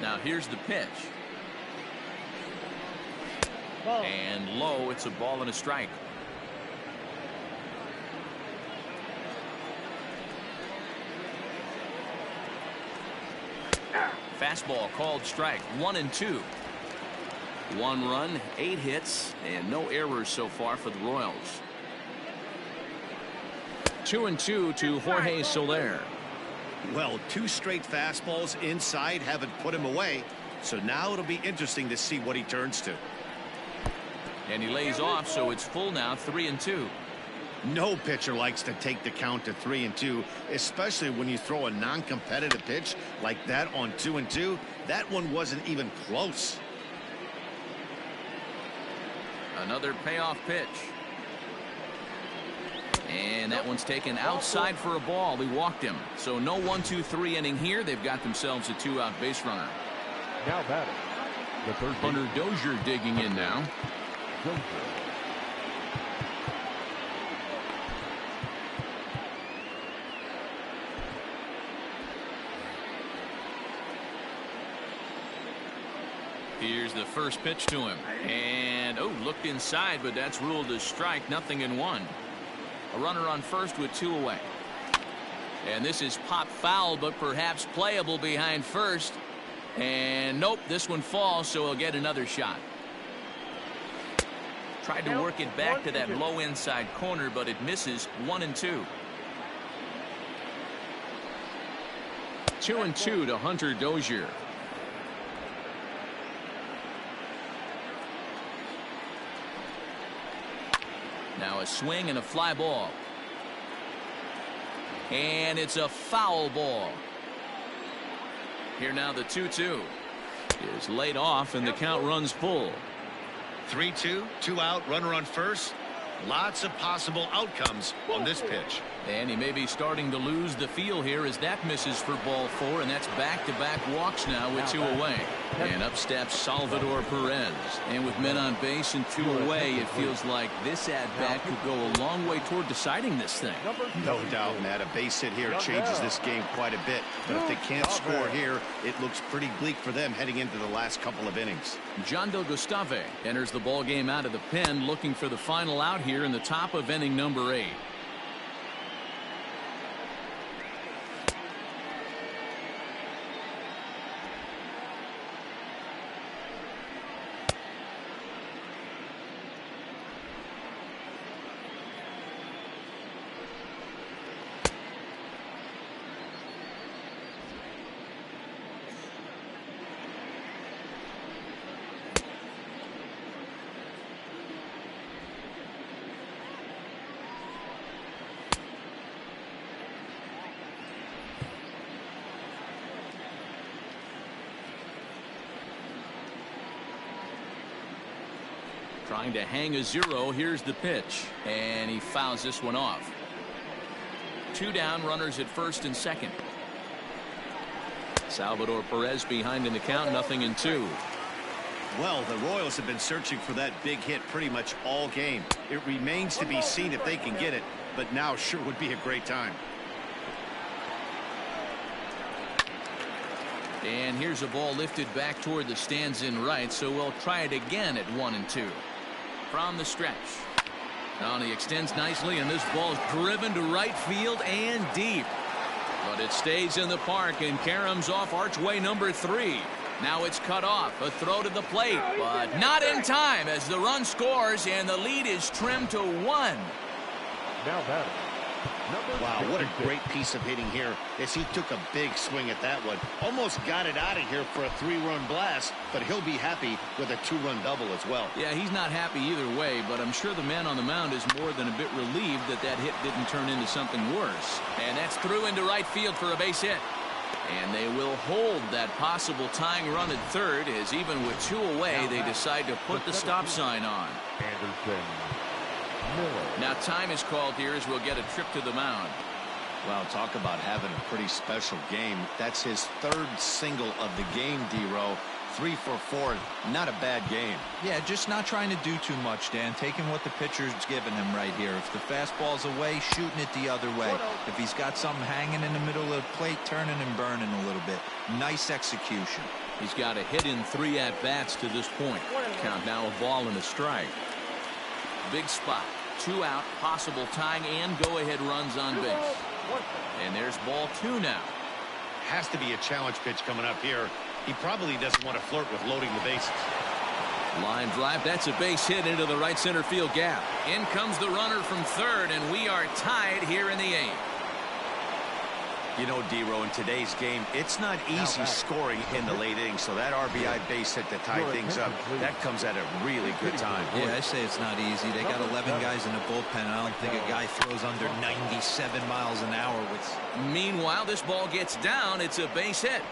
Now here's the pitch. Ball. And low, it's a ball and a strike. Fastball called strike. 1-2. 1 run, 8 hits, and no errors so far for the Royals. 2-2 to Jorge Soler. Well, 2 straight fastballs inside haven't put him away. So now it'll be interesting to see what he turns to. And he lays off, so it's full now, 3-2. No pitcher likes to take the count to 3-2, especially when you throw a non-competitive pitch like that on 2-2. That one wasn't even close. Another payoff pitch. And that one's taken outside for a ball. He walked him. So no 1-2-3 inning here. They've got themselves a 2-out base runner. Now batting, the third Hunter Dozier digging in now. Dozier. Here's the first pitch to him. And, looked inside, but that's ruled a strike. 0-1. A runner on first with 2 away. And this is pop foul, but perhaps playable behind first. And nope, this one falls, so he'll get another shot. Tried to work it back to that low inside corner, but it misses. 1-2. 2-2 to Hunter Dozier. Now a swing and a fly ball. And it's a foul ball. Here now the 2-2 is laid off and the count runs full. 3-2, 2 out, runner on first. Lots of possible outcomes on this pitch. And he may be starting to lose the feel here as that misses for ball 4, and that's back-to-back walks now with 2 away. And up steps Salvador Perez. And with men on base and 2 away, it feels like this at-bat could go a long way toward deciding this thing. No doubt, Matt. A base hit here changes this game quite a bit. But if they can't score here, it looks pretty bleak for them heading into the last couple of innings. John Del Gustave enters the ball game out of the pen, looking for the final out here in the top of inning number 8. Trying to hang a 0. Here's the pitch. And he fouls this one off. 2 down, runners at first and second. Salvador Perez behind in the count, 0-2. Well, the Royals have been searching for that big hit pretty much all game. It remains to be seen if they can get it, but now sure would be a great time. And here's a ball lifted back toward the stands in right, so we'll try it again at 1-2. From the stretch. Now he extends nicely, and this ball is driven to right field and deep. But it stays in the park, and Karam's off archway number 3. Now it's cut off. A throw to the plate, but not in time as the run scores, and the lead is trimmed to 1. Now batting. Wow, what a great piece of hitting here as he took a big swing at that one. Almost got it out of here for a 3-run blast, but he'll be happy with a 2-run double as well. Yeah, he's not happy either way, but I'm sure the man on the mound is more than a bit relieved that that hit didn't turn into something worse. And that's through into right field for a base hit. And they will hold that possible tying run at third as even with 2 away, they decide to put the stop sign on. Anderson. Miller. Now time is called here as we'll get a trip to the mound. Well, talk about having a pretty special game. That's his 3rd single of the game, D-Row. 3 for 4. Not a bad game. Yeah, just not trying to do too much, Dan. Taking what the pitcher's giving him right here. If the fastball's away, shooting it the other way. If he's got something hanging in the middle of the plate, turning and burning a little bit. Nice execution. He's got a hit in 3 at-bats to this point. Count now a ball and a strike. Big spot. 2 out, possible tying and go-ahead runs on base. And there's ball 2 now. Has to be a challenge pitch coming up here. He probably doesn't want to flirt with loading the bases. Line drive. That's a base hit into the right center field gap. In comes the runner from third, and we are tied here in the 8th. You know, D-Row, in today's game, it's not easy scoring in the late innings, so that RBI base hit to tie things up, that comes at a really good time. Yeah, I say it's not easy. They got 11 guys in the bullpen. I don't think a guy throws under 97 miles an hour. Meanwhile, this ball gets down. It's a base hit.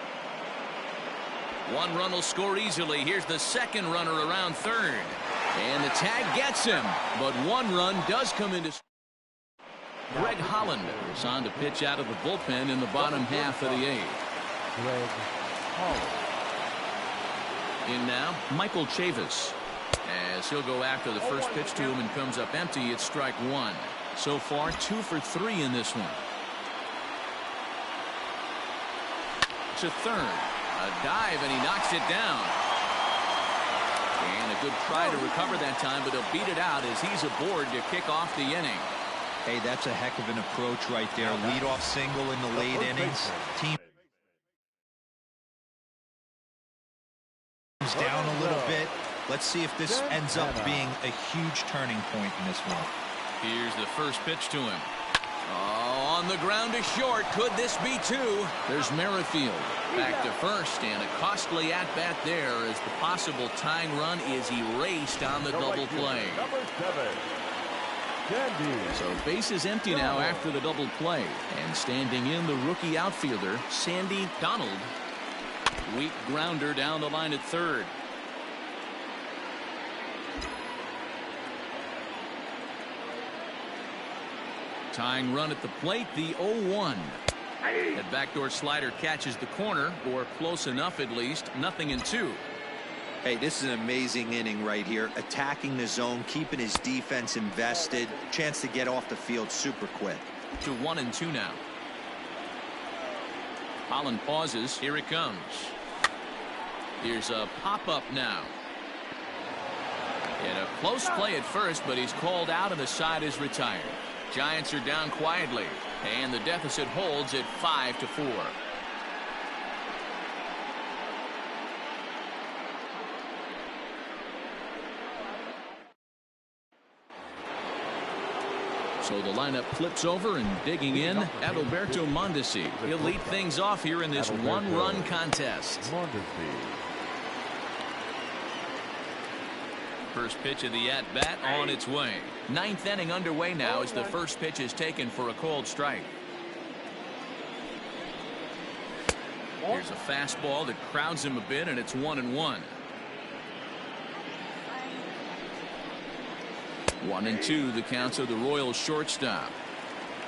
1 run will score easily. Here's the second runner around third. And the tag gets him. But 1 run does come into... Greg Holland is on to pitch out of the bullpen in the bottom half of the 8th. Greg Holland. In now, Michael Chavis. As he'll go after the first pitch to him and comes up empty, it's strike 1. So far, 2 for 3 in this one. To third. A dive, and he knocks it down. And a good try to recover that time, but he'll beat it out as he's aboard to kick off the inning. Hey, that's a heck of an approach right there. Leadoff single in the late innings. Team down a little bit. Let's see if this ends up being a huge turning point in this one. Here's the first pitch to him. Oh, on the ground to short. Could this be 2? There's Merrifield back to first, and a costly at-bat there as the possible tying run is erased on the double play. Number 7. So base is empty now after the double play. And standing in, the rookie outfielder, Sandy Donald. Weak grounder down the line at third. Tying run at the plate, the 0-1. That backdoor slider catches the corner, or close enough at least. Nothing in 2. Hey, this is an amazing inning right here. Attacking the zone, keeping his defense invested. Chance to get off the field super quick. To 1 and 2 now. Holland pauses. Here it comes. Here's a pop-up now. And a close play at first, but he's called out and the side is retired. Giants are down quietly, and the deficit holds at 5-4. So the lineup flips over, and digging in, Adalberto Mondesi. He'll lead things off here in this 1-run contest. First pitch of the at-bat on its way. 9th inning underway now as the first pitch is taken for a called strike. Here's a fastball that crowds him a bit, and it's 1-1. 1-2 the counts of the Royals shortstop.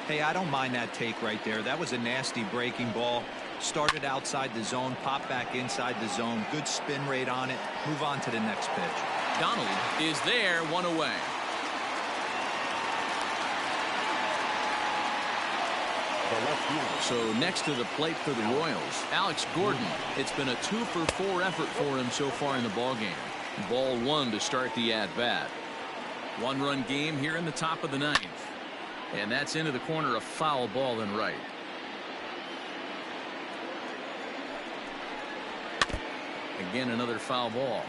Hey, I don't mind that take right there. That was a nasty breaking ball. Started outside the zone, popped back inside the zone. Good spin rate on it. Move on to the next pitch. Donald is there, 1 away. So next to the plate for the Royals, Alex Gordon. It's been a 2-for-4 effort for him so far in the ballgame. Ball 1 to start the at-bat. 1-run game here in the top of the 9th. And that's into the corner, a foul ball and right. Again, another foul ball.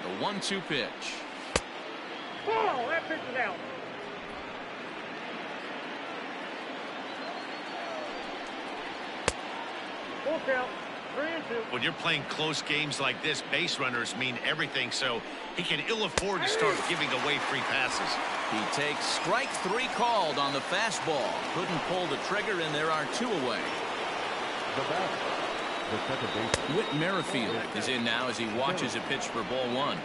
The 1-2 pitch. Oh, that pitch is out. Full count. 3-2. When you're playing close games like this, base runners mean everything, so he can ill afford to start giving away free passes. He takes strike 3 called on the fastball. Couldn't pull the trigger, and there are 2 away. The batter, the second baseman. Whit Merrifield is in now as he watches a pitch for ball 1.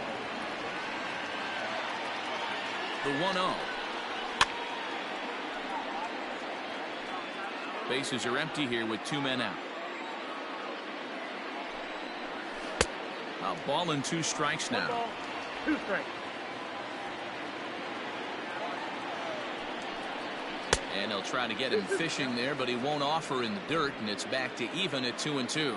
The 1-0. Bases are empty here with 2 men out. A ball and 2 strikes now. 2 strikes. And they'll try to get him fishing there, but he won't offer in the dirt, and it's back to even at 2-2.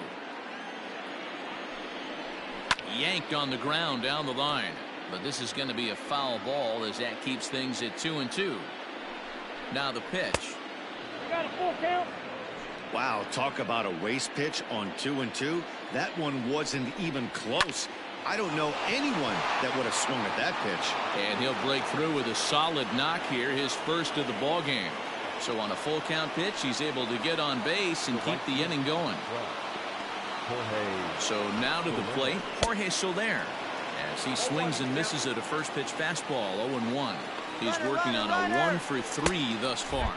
Yanked on the ground down the line, but this is going to be a foul ball as that keeps things at 2-2. Now the pitch. Got a full count. Wow, talk about a waste pitch on 2-2. That one wasn't even close. I don't know anyone that would have swung at that pitch. And he'll break through with a solid knock here, his first of the ball game. So on a full count pitch, he's able to get on base and keep the inning going. So now to the plate, Jorge Soler, as he swings and misses at a first pitch fastball, 0-1. He's working on a 1-for-3 thus far.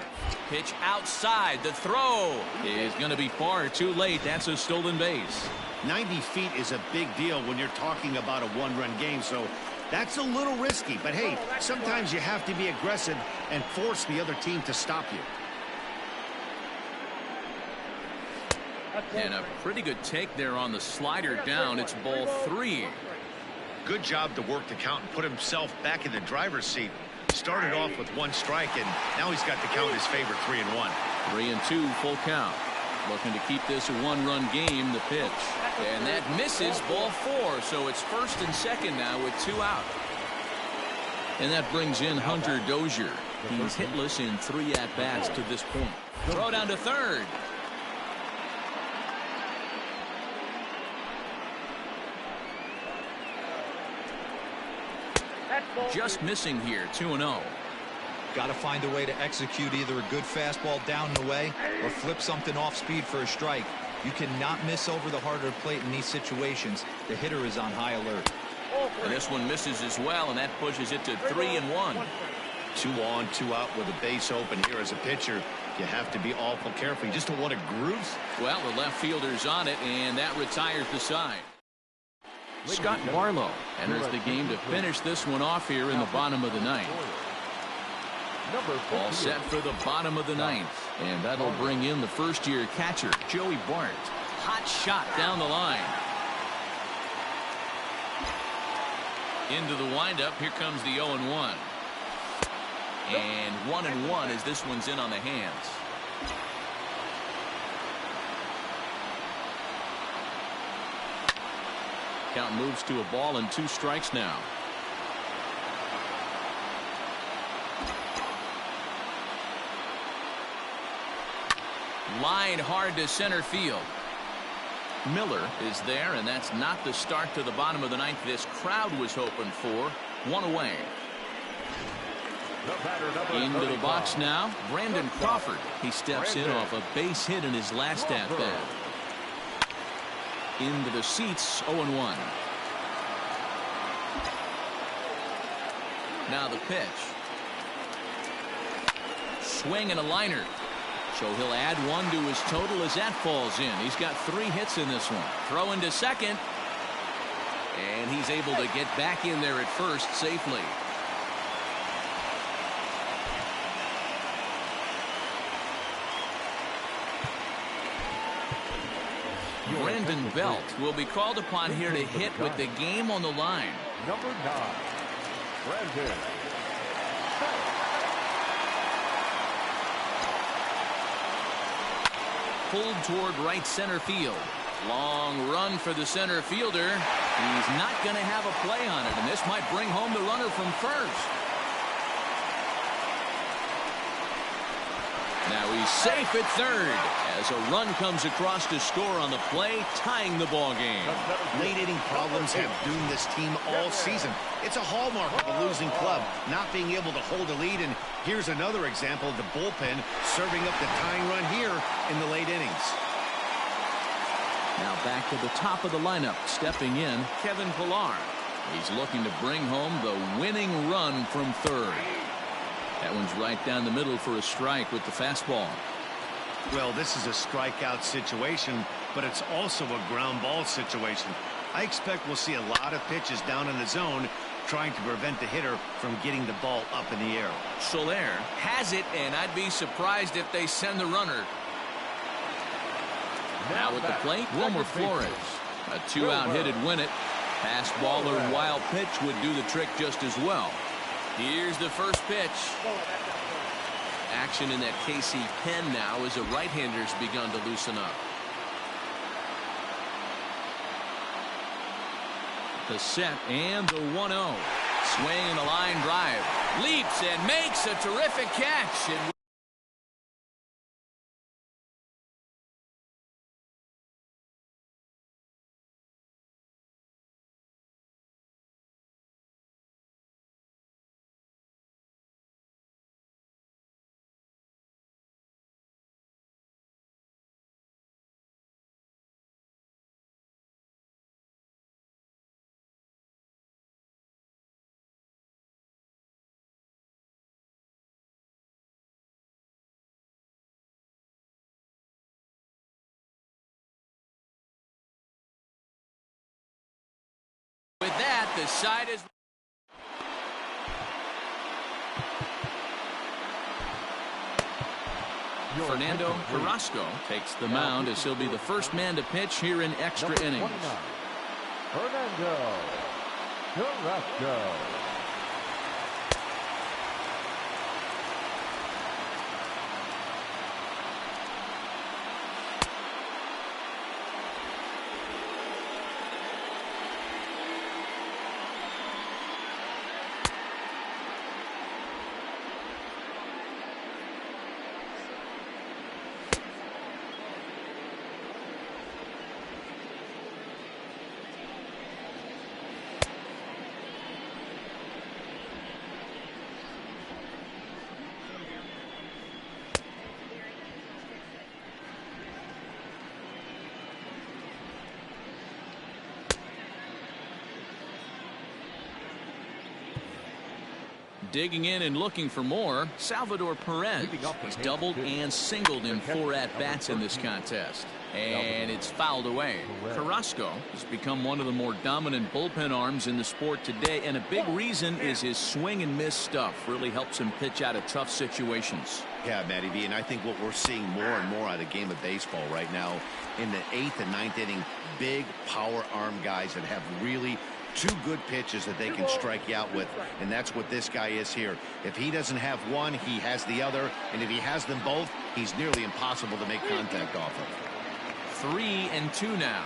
Pitch outside. The throw is going to be far too late. That's a stolen base. 90 feet is a big deal when you're talking about a one-run game, so that's a little risky. But hey, sometimes you have to be aggressive and force the other team to stop you. And a pretty good take there on the slider down. It's ball 3. Good job to work the count and put himself back in the driver's seat. Started off with 1 strike, and now he's got the count in his favor, 3-1. 3-2, full count. Looking to keep this a 1-run game. The pitch, and that misses, ball 4. So it's first and second now with 2 out. And that brings in Hunter Dozier. He's hitless in 3 at-bats to this point. Throw down to third. Just missing here, 2-0. Got to find a way to execute either a good fastball down and away or flip something off speed for a strike. You cannot miss over the heart of the plate in these situations. The hitter is on high alert. And this one misses as well, and that pushes it to 3-1. 2 on, 2 out with a base open here as a pitcher. You have to be awful careful. You just don't want to groove. Well, the left fielder's on it, and that retires the side. Scott Barlow enters the game to finish this one off here in the bottom of the 9th. All set for the bottom of the 9th, and that'll bring in the first-year catcher, Joey Bart. Hot shot down the line. Into the windup, here comes the 0-1. And 1-1 as this one's in on the hands. Count moves to a ball and 2 strikes now. Line hard to center field. Miller is there, and that's not the start to the bottom of the 9th this crowd was hoping for. 1 away. Into the box now, Brandon Crawford. He steps in off a base hit in his last at-bat. Into the seats, 0-1. Now the pitch. Swing and a liner. So he'll add 1 to his total as that falls in. He's got 3 hits in this one. Throw into second. And he's able to get back in there at first safely. Brandon Belt will be called upon here to hit with the game on the line. Number 9, Brandon. Pulled toward right center field. Long run for the center fielder. He's not going to have a play on it, and this might bring home the runner from first. Now he's safe at third as a run comes across to score on the play, tying the ball game. Late inning problems have doomed this team all season. It's a hallmark of a losing club, not being able to hold a lead, and here's another example of the bullpen serving up the tying run here in the late innings. Now back to the top of the lineup, stepping in, Kevin Pillar. He's looking to bring home the winning run from third. That one's right down the middle for a strike with the fastball. Well, this is a strikeout situation, but it's also a ground ball situation. I expect we'll see a lot of pitches down in the zone trying to prevent the hitter from getting the ball up in the air. Soler has it, and I'd be surprised if they send the runner. Now at the plate, Wilmer Flores. A 2-out hit'd win it. Fastball or wild pitch would do the trick just as well. Here's the first pitch. Action in that KC pen now as the right-hander's begun to loosen up. The set and the 1-0. Swing and the line drive. Leaps and makes a terrific catch. And with that, the side is... Fernando Carrasco takes the mound as he'll be the first man to pitch here in extra innings. Fernando Carrasco. Digging in and looking for more, Salvador Perez. He's doubled and singled in 4 at-bats in this contest. And it's fouled away. Carrasco has become one of the more dominant bullpen arms in the sport today, and a big reason is his swing and miss stuff. Really helps him pitch out of tough situations. Yeah, Matty V, and I think what we're seeing more and more out of the game of baseball right now in the 8th and 9th inning, big power arm guys that have really 2 good pitches that they can strike you out with, and that's what this guy is here. If he doesn't have one, he has the other, and if he has them both, he's nearly impossible to make contact off of. 3-2 now.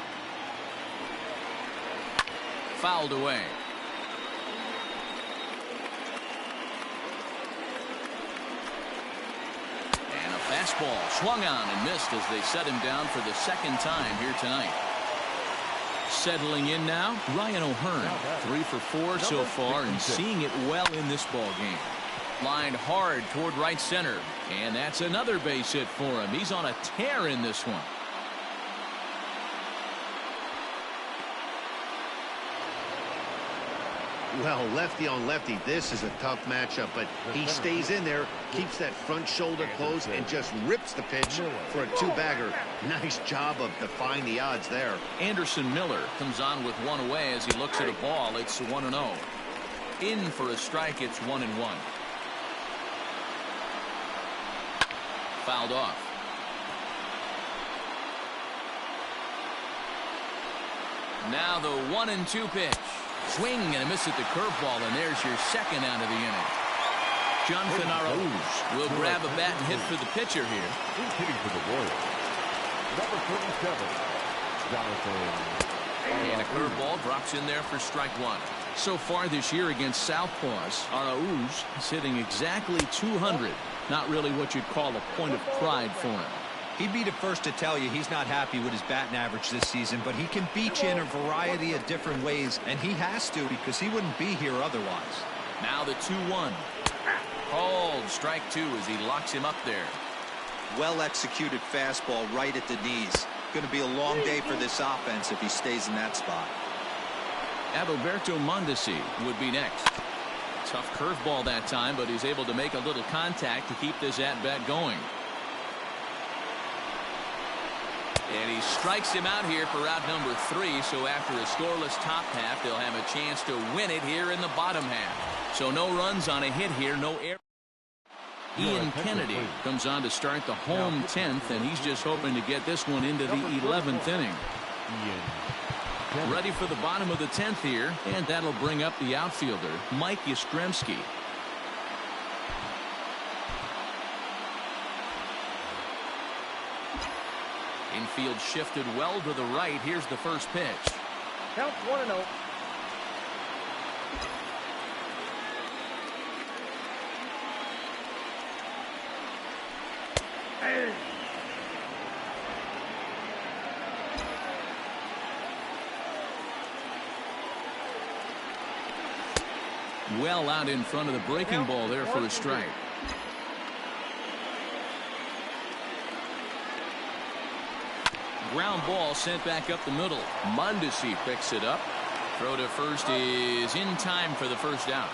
Fouled away. And a fastball swung on and missed as they set him down for the 2nd time here tonight. Settling in now, Ryan O'Hearn. 3 for 4 so far and seeing it well in this ball game. Lined hard toward right center, and that's another base hit for him. He's on a tear in this one. Well, lefty on lefty, this is a tough matchup, but he stays in there, keeps that front shoulder closed, and just rips the pitch for a 2-bagger. Nice job of defying the odds there. Anderson Miller comes on with 1 away as he looks at a ball. It's 1-0. In for a strike, it's 1-1. Fouled off. Now the 1-2 pitch. Swing and a miss at the curveball, and there's your 2nd out of the inning. Jonathan Arauz will grab a bat and hit for the pitcher here. He's hitting for the Royals. Number 37, Jonathan. And a curveball drops in there for strike 1. So far this year against Southpaws, Arauz is hitting exactly 200. Not really what you'd call a point of pride for him. He'd be the first to tell you he's not happy with his batting average this season, but he can beat you in a variety of different ways, and he has to because he wouldn't be here otherwise. Now the 2-1. Called strike 2 as he locks him up there. Well-executed fastball right at the knees. Going to be a long day for this offense if he stays in that spot. Adalberto Mondesi would be next. Tough curveball that time, but he's able to make a little contact to keep this at-bat going. And he strikes him out here for out number 3. So after a scoreless top half, they'll have a chance to win it here in the bottom half. So no runs on a hit here, no error. Ian Kennedy comes on to start the home 10th, and he's just hoping to get this one into the 11th inning. Ready for the bottom of the 10th here, and that'll bring up the outfielder, Mike Yastrzemski. field shifted well to the right. Here's the first pitch. Count 1-0. Well out in front of the breaking ball there for a strike. Ground ball sent back up the middle. Mondesi picks it up. Throw to first is in time for the first out.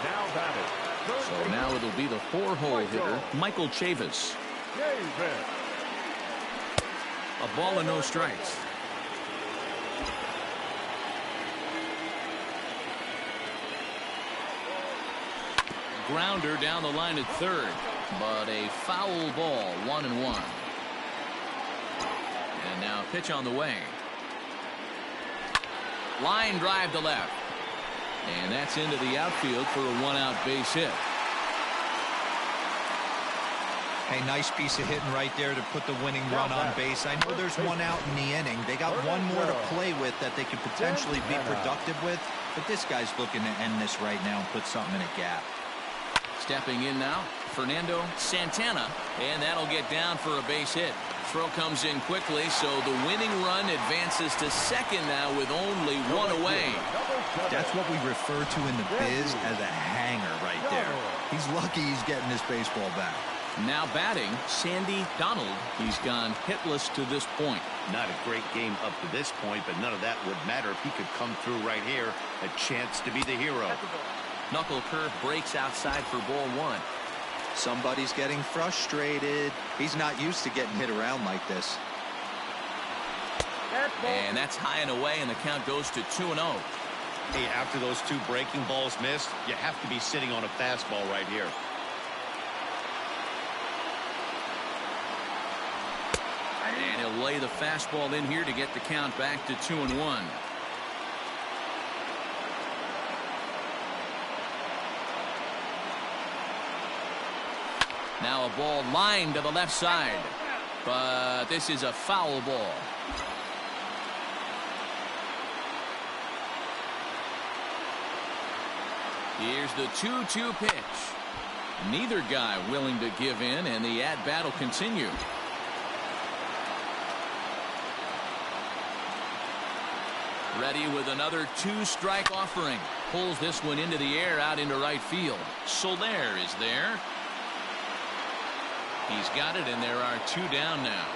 Now batted. So now it'll be the 4-hole hitter, Michael Chavis. A ball and no strikes. Grounder down the line at third, but a foul ball, 1-1. And now pitch on the way. Line drive to left. And that's into the outfield for a 1-out base hit. Hey, nice piece of hitting right there to put the winning run on base. I know there's 1 out in the inning. They got 1 more to play with that they could potentially be productive with. But this guy's looking to end this right now and put something in a gap. Stepping in now, Fernando Santana, and that'll get down for a base hit. Throw comes in quickly, so the winning run advances to second now with only 1 away. That's what we refer to in the biz as a hanger right there. He's lucky he's getting this baseball back. Now batting, Sandy Donald. He's gone hitless to this point. Not a great game up to this point, but none of that would matter if he could come through right here. A chance to be the hero. Knuckle curve breaks outside for ball 1. Somebody's getting frustrated. He's not used to getting hit around like this. And that's high and away, and the count goes to 2-0. Hey, after those 2 breaking balls missed, you have to be sitting on a fastball right here. And he'll lay the fastball in here to get the count back to 2-1. Now a ball lined to the left side, but this is a foul ball. Here's the 2-2 pitch. Neither guy willing to give in, and the at-bat will continue. Ready with another 2-strike offering. Pulls this one into the air out into right field. Soler is there. He's got it, and there are 2 down now.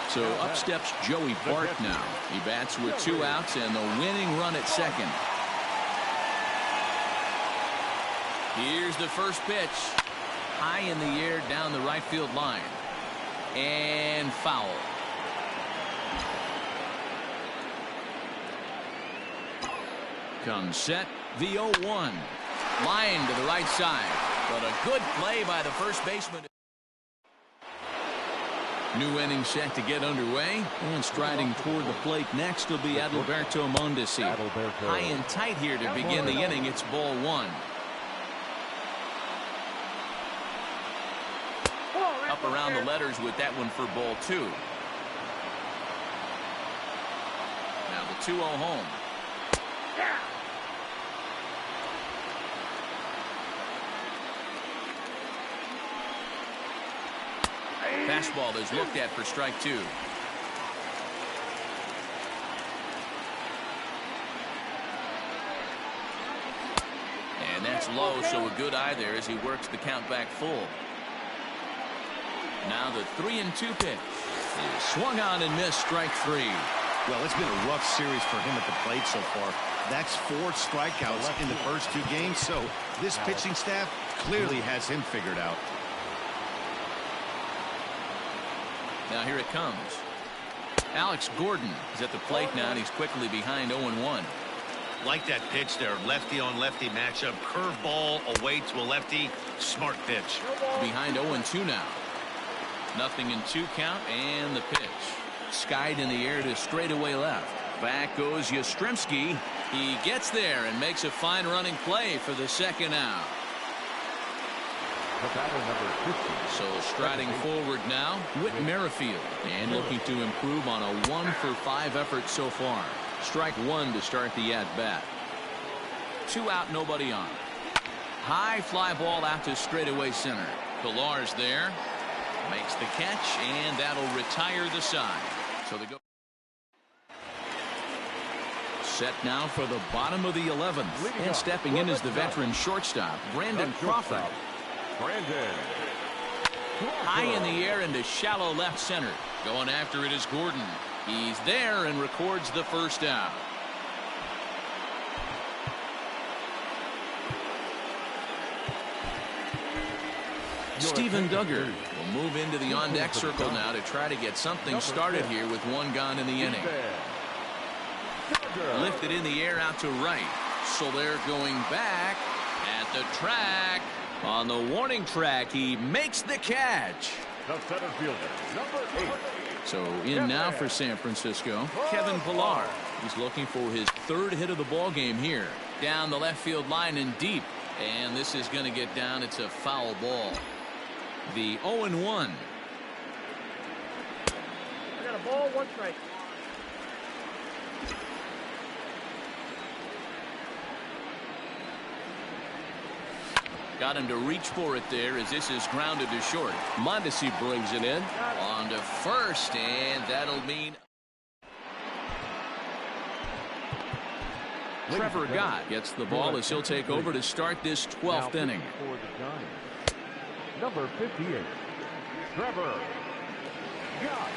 So up steps Joey Bart now. He bats with 2 outs and the winning run at second. Here's the first pitch. High in the air down the right field line. And foul. Comes set. The 0-1. Line to the right side. But a good play by the first baseman. New inning set to get underway. And striding toward the plate next will be Adalberto Mondesi. High and tight here to begin the inning. It's ball 1. Up around the letters with that one for ball 2. Now the 2-0 home. Fastball is looked at for strike 2. And that's low, so a good eye there as he works the count back full. Now the 3-2 pitch is swung on and missed, strike 3. Well, it's been a rough series for him at the plate so far. That's 4 strikeouts in the first 2 games, so this pitching staff clearly has him figured out. Now here it comes. Alex Gordon is at the plate now, and he's quickly behind 0-1. Like that pitch there, lefty on lefty matchup, curveball away to a lefty, smart pitch. Behind 0-2 now. 0-2 count, and the pitch skied in the air to straightaway left. Back goes Yastrzemski, He gets there and makes a fine running play for the second out. The batter, number 50. So striding forward now, Whit Merrifield, and looking to improve on a 1-for-5 effort so far. Strike one to start the at-bat. 2 out, nobody on. High fly ball out to straightaway center. Pilar's there, makes the catch, and that'll retire the side. So they go. Set now for the bottom of the 11th, and stepping in is the veteran shortstop, Brandon Crawford. High in the air into shallow left center. Going after it is Gordon. He's there and records the first out. Steven Duggar will move into the on-deck circle now to try to get something started here with 1 gone in the inning. Lifted in the air out to right. Soler going back at the track. On the warning track, he makes the catch. The center fielder, number 8. So in now for San Francisco, Kevin Pillar. He's looking for his 3rd hit of the ball game here. Down the left field line and deep. And this is going to get down. It's a foul ball. The 0-1. I got a ball, 1 strike. Got him to reach for it there as this is grounded to short. Mondesi brings it in. On to first, and that'll mean Trevor Gott gets the ball as he'll take over to start this 12th inning. For the Giants, number 58, Trevor Gott.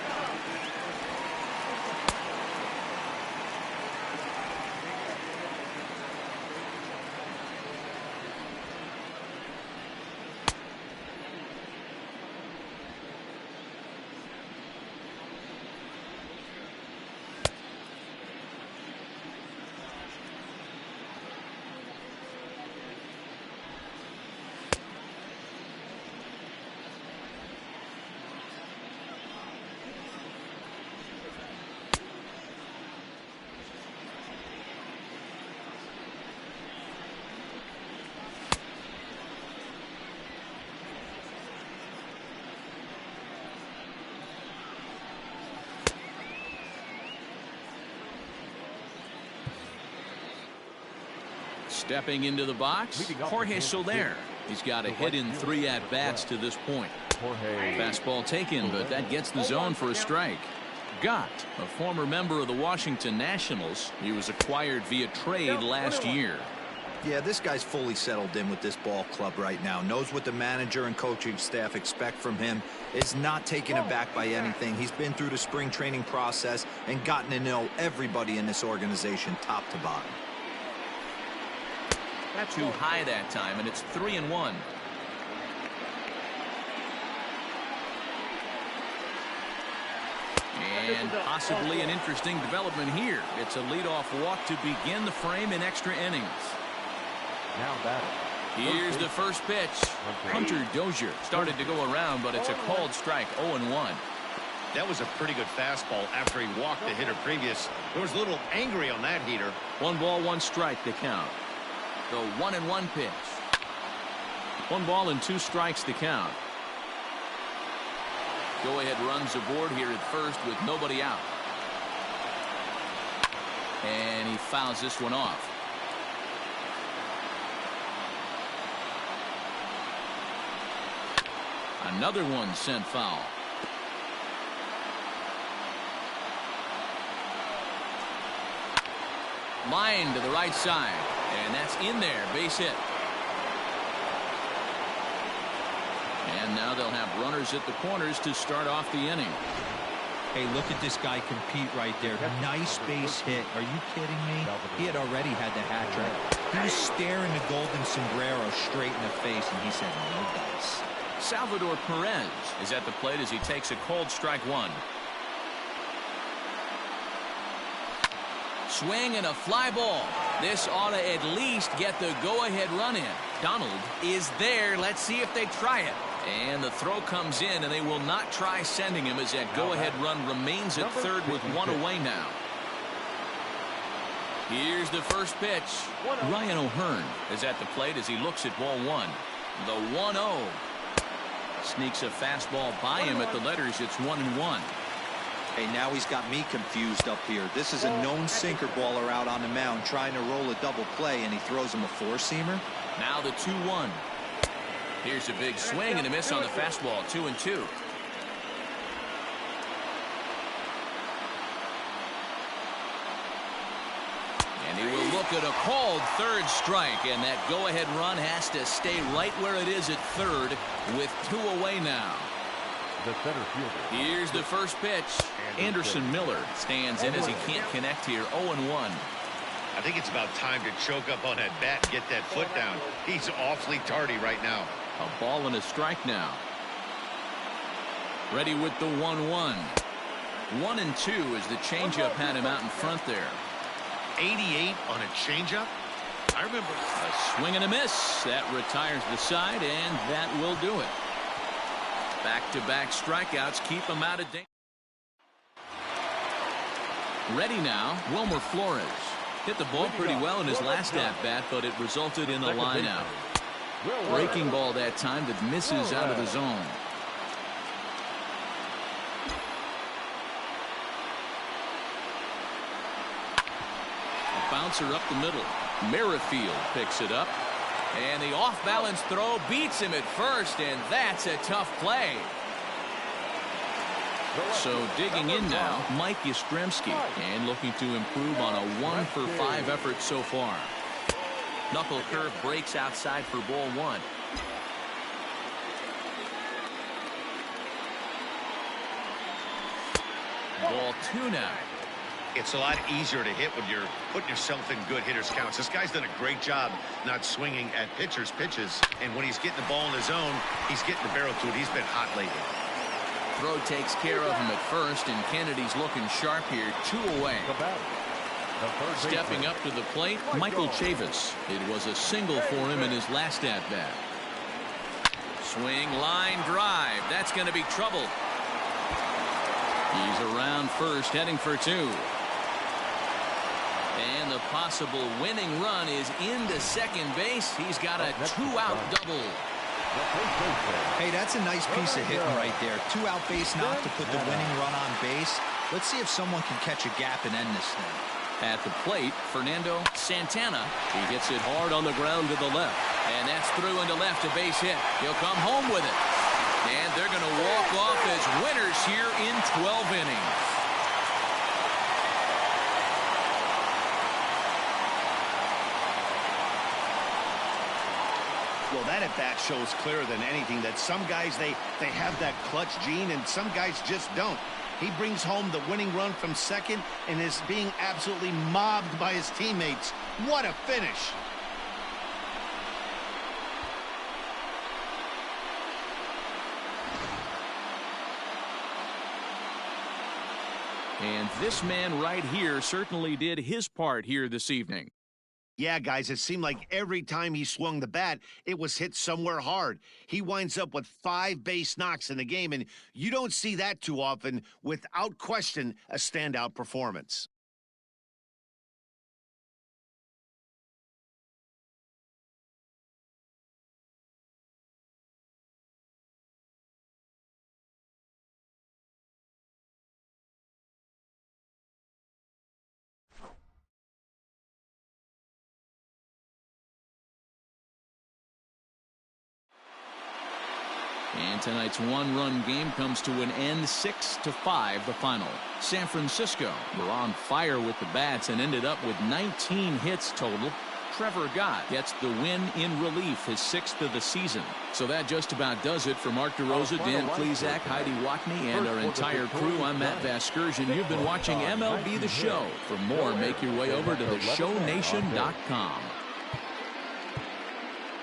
Stepping into the box, Jorge Soler. He's got a hit in 3 at-bats to this point. Fastball taken, but that gets the zone for a strike. Gott, a former member of the Washington Nationals. He was acquired via trade last year. Yeah, this guy's fully settled in with this ball club right now. Knows what the manager and coaching staff expect from him. Is not taken aback by anything. He's been through the spring training process and gotten to know everybody in this organization top to bottom. Too high that time, and it's 3-1. And possibly an interesting development here. It's a leadoff walk to begin the frame in extra innings. Now batting. Here's the first pitch. Hunter Dozier started to go around, but it's a called strike. 0-1. That was a pretty good fastball after he walked the hitter previous. He was a little angry on that heater. 1 ball, 1 strike to count. The 1-1 pitch. 1 ball and 2 strikes to count. Go ahead runs aboard here at first with nobody out. And he fouls this one off. Another one sent foul. Line to the right side. And that's in there. Base hit. And now they'll have runners at the corners to start off the inning. Hey, look at this guy compete right there. Nice base hit. Are you kidding me? He had already had the hat trick. He was staring the golden sombrero straight in the face, and he said, no dice. Salvador Perez is at the plate as he takes a cold strike 1. Swing and a fly ball. This ought to at least get the go-ahead run in. Donald is there. Let's see if they try it. And the throw comes in, and they will not try sending him as that go-ahead run remains at third with 1 away now. Here's the first pitch. Ryan O'Hearn is at the plate as he looks at ball one. The 1-0. Sneaks a fastball by him at the letters. It's 1-1. Hey, now he's got me confused up here. This is a known sinker baller out on the mound trying to roll a double play, and he throws him a four-seamer. Now the 2-1. Here's a big swing and a miss on the fastball. 2-2. And he will look at a called third strike, and that go-ahead run has to stay right where it is at third with 2 away now. The center fielder. Here's the first pitch. Anderson Miller stands in as he can't connect here. 0-1. I think it's about time to choke up on that bat and get that foot down. He's awfully tardy right now. A ball and a strike now. Ready with the 1-1. 1-2 as the changeup had him out in front there. 88 on a changeup? I remember. A swing and a miss. That retires the side, and that will do it. Back-to-back strikeouts keep him out of danger. Ready now, Wilmer Flores. Hit the ball pretty well in his last at-bat, but it resulted in a line-out. Breaking ball that time that misses out of the zone. A bouncer up the middle. Merrifield picks it up. And the off-balance throw beats him at first, and that's a tough play. So digging in now, Mike Yastrzemski, and looking to improve on a 1-for-5 effort so far. Knuckle curve breaks outside for ball one. Ball two now. It's a lot easier to hit when you're putting yourself in good hitters' counts. This guy's done a great job not swinging at pitchers' pitches. And when he's getting the ball in his zone, he's getting the barrel to it. He's been hot lately. Throw takes care of him at first, and Kennedy's looking sharp here. 2 away. Stepping up to the plate, Michael Chavis. It was a single for him in his last at-bat. Swing, line drive. That's going to be trouble. He's around first, heading for 2. And the possible winning run is into second base. He's got a 2-out double. Hey, that's a nice piece of hitting right there. 2-out base knock to put the winning run on base. Let's see if someone can catch a gap and end this thing. At the plate, Fernando Santana. He hits it hard on the ground to the left. And that's through into left, a base hit. He'll come home with it. And they're going to walk off as winners here in 12 innings. Well, that at-bat shows clearer than anything that some guys, they have that clutch gene, and some guys just don't. He brings home the winning run from second and is being absolutely mobbed by his teammates. What a finish. And this man right here certainly did his part here this evening. Yeah, guys, it seemed like every time he swung the bat, it was hit somewhere hard. He winds up with 5 base knocks in the game, and you don't see that too often. Without question, a standout performance. And tonight's one-run game comes to an end, 6-5 the final. San Francisco were on fire with the bats and ended up with 19 hits total. Trevor Gott gets the win in relief, his 6th of the season. So that just about does it for Mark DeRosa, Dan Plesac, Heidi Watney, and our entire crew. I'm Matt Vasgersian. You've been watching MLB The Show. For more, make your way over to theshownation.com.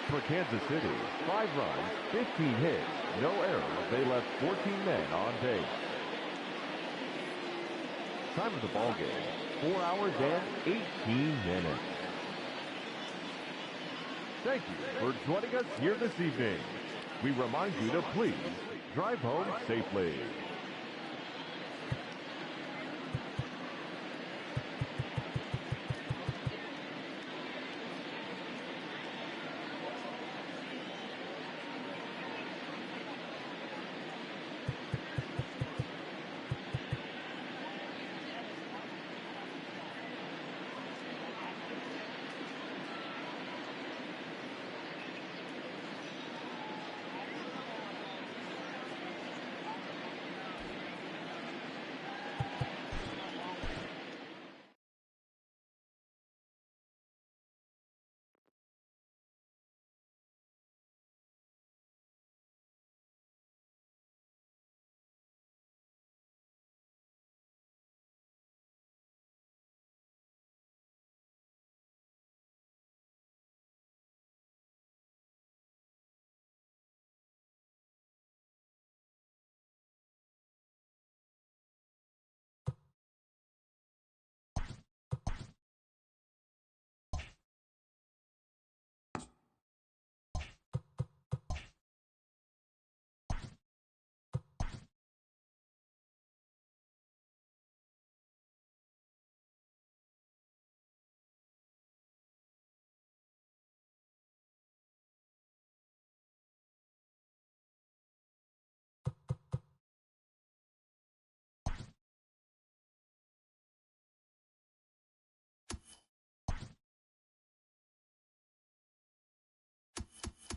For Kansas City, 5 runs, 15 hits, no errors. They left 14 men on base. Time of the ball game, 4 hours and 18 minutes. Thank you for joining us here this evening. We remind you to please drive home safely.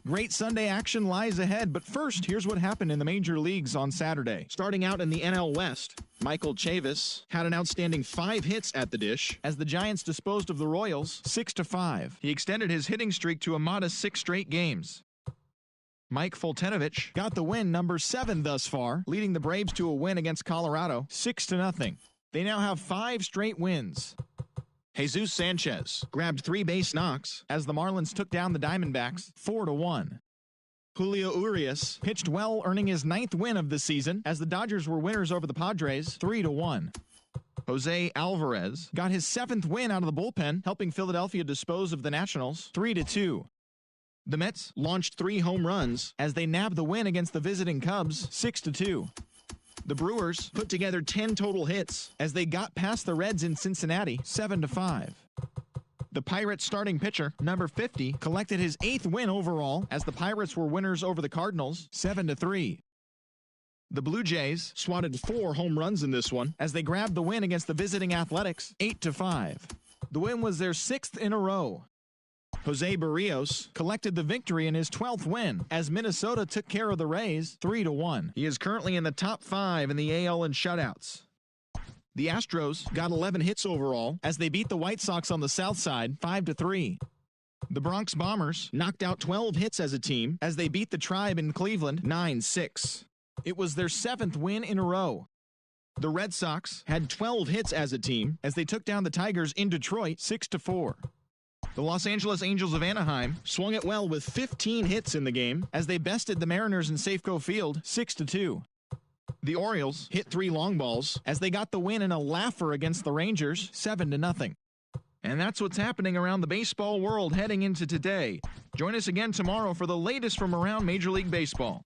Great Sunday action lies ahead, but first, here's what happened in the major leagues on Saturday. Starting out in the NL West, Michael Chavis had an outstanding 5 hits at the dish as the Giants disposed of the Royals 6-5. He extended his hitting streak to a modest 6 straight games. Mike Foltynewicz got the win, number 7 thus far, leading the Braves to a win against Colorado 6-0. They now have 5 straight wins. Jesus Sanchez grabbed 3 base knocks as the Marlins took down the Diamondbacks 4-1. Julio Urias pitched well, earning his 9th win of the season as the Dodgers were winners over the Padres 3-1. Jose Alvarez got his 7th win out of the bullpen, helping Philadelphia dispose of the Nationals 3-2. The Mets launched 3 home runs as they nabbed the win against the visiting Cubs 6-2. The Brewers put together 10 total hits as they got past the Reds in Cincinnati 7-5. The Pirates starting pitcher, number 50, collected his 8th win overall as the Pirates were winners over the Cardinals 7-3. The Blue Jays swatted 4 home runs in this one as they grabbed the win against the visiting Athletics 8-5. The win was their 6th in a row. Jose Barrios collected the victory in his 12th win as Minnesota took care of the Rays 3-1. He is currently in the top 5 in the AL in shutouts. The Astros got 11 hits overall as they beat the White Sox on the south side 5-3. The Bronx Bombers knocked out 12 hits as a team as they beat the Tribe in Cleveland 9-6. It was their 7th win in a row. The Red Sox had 12 hits as a team as they took down the Tigers in Detroit 6-4. The Los Angeles Angels of Anaheim swung it well with 15 hits in the game as they bested the Mariners in Safeco Field 6-2. The Orioles hit 3 long balls as they got the win in a laugher against the Rangers 7-0. And that's what's happening around the baseball world heading into today. Join us again tomorrow for the latest from around Major League Baseball.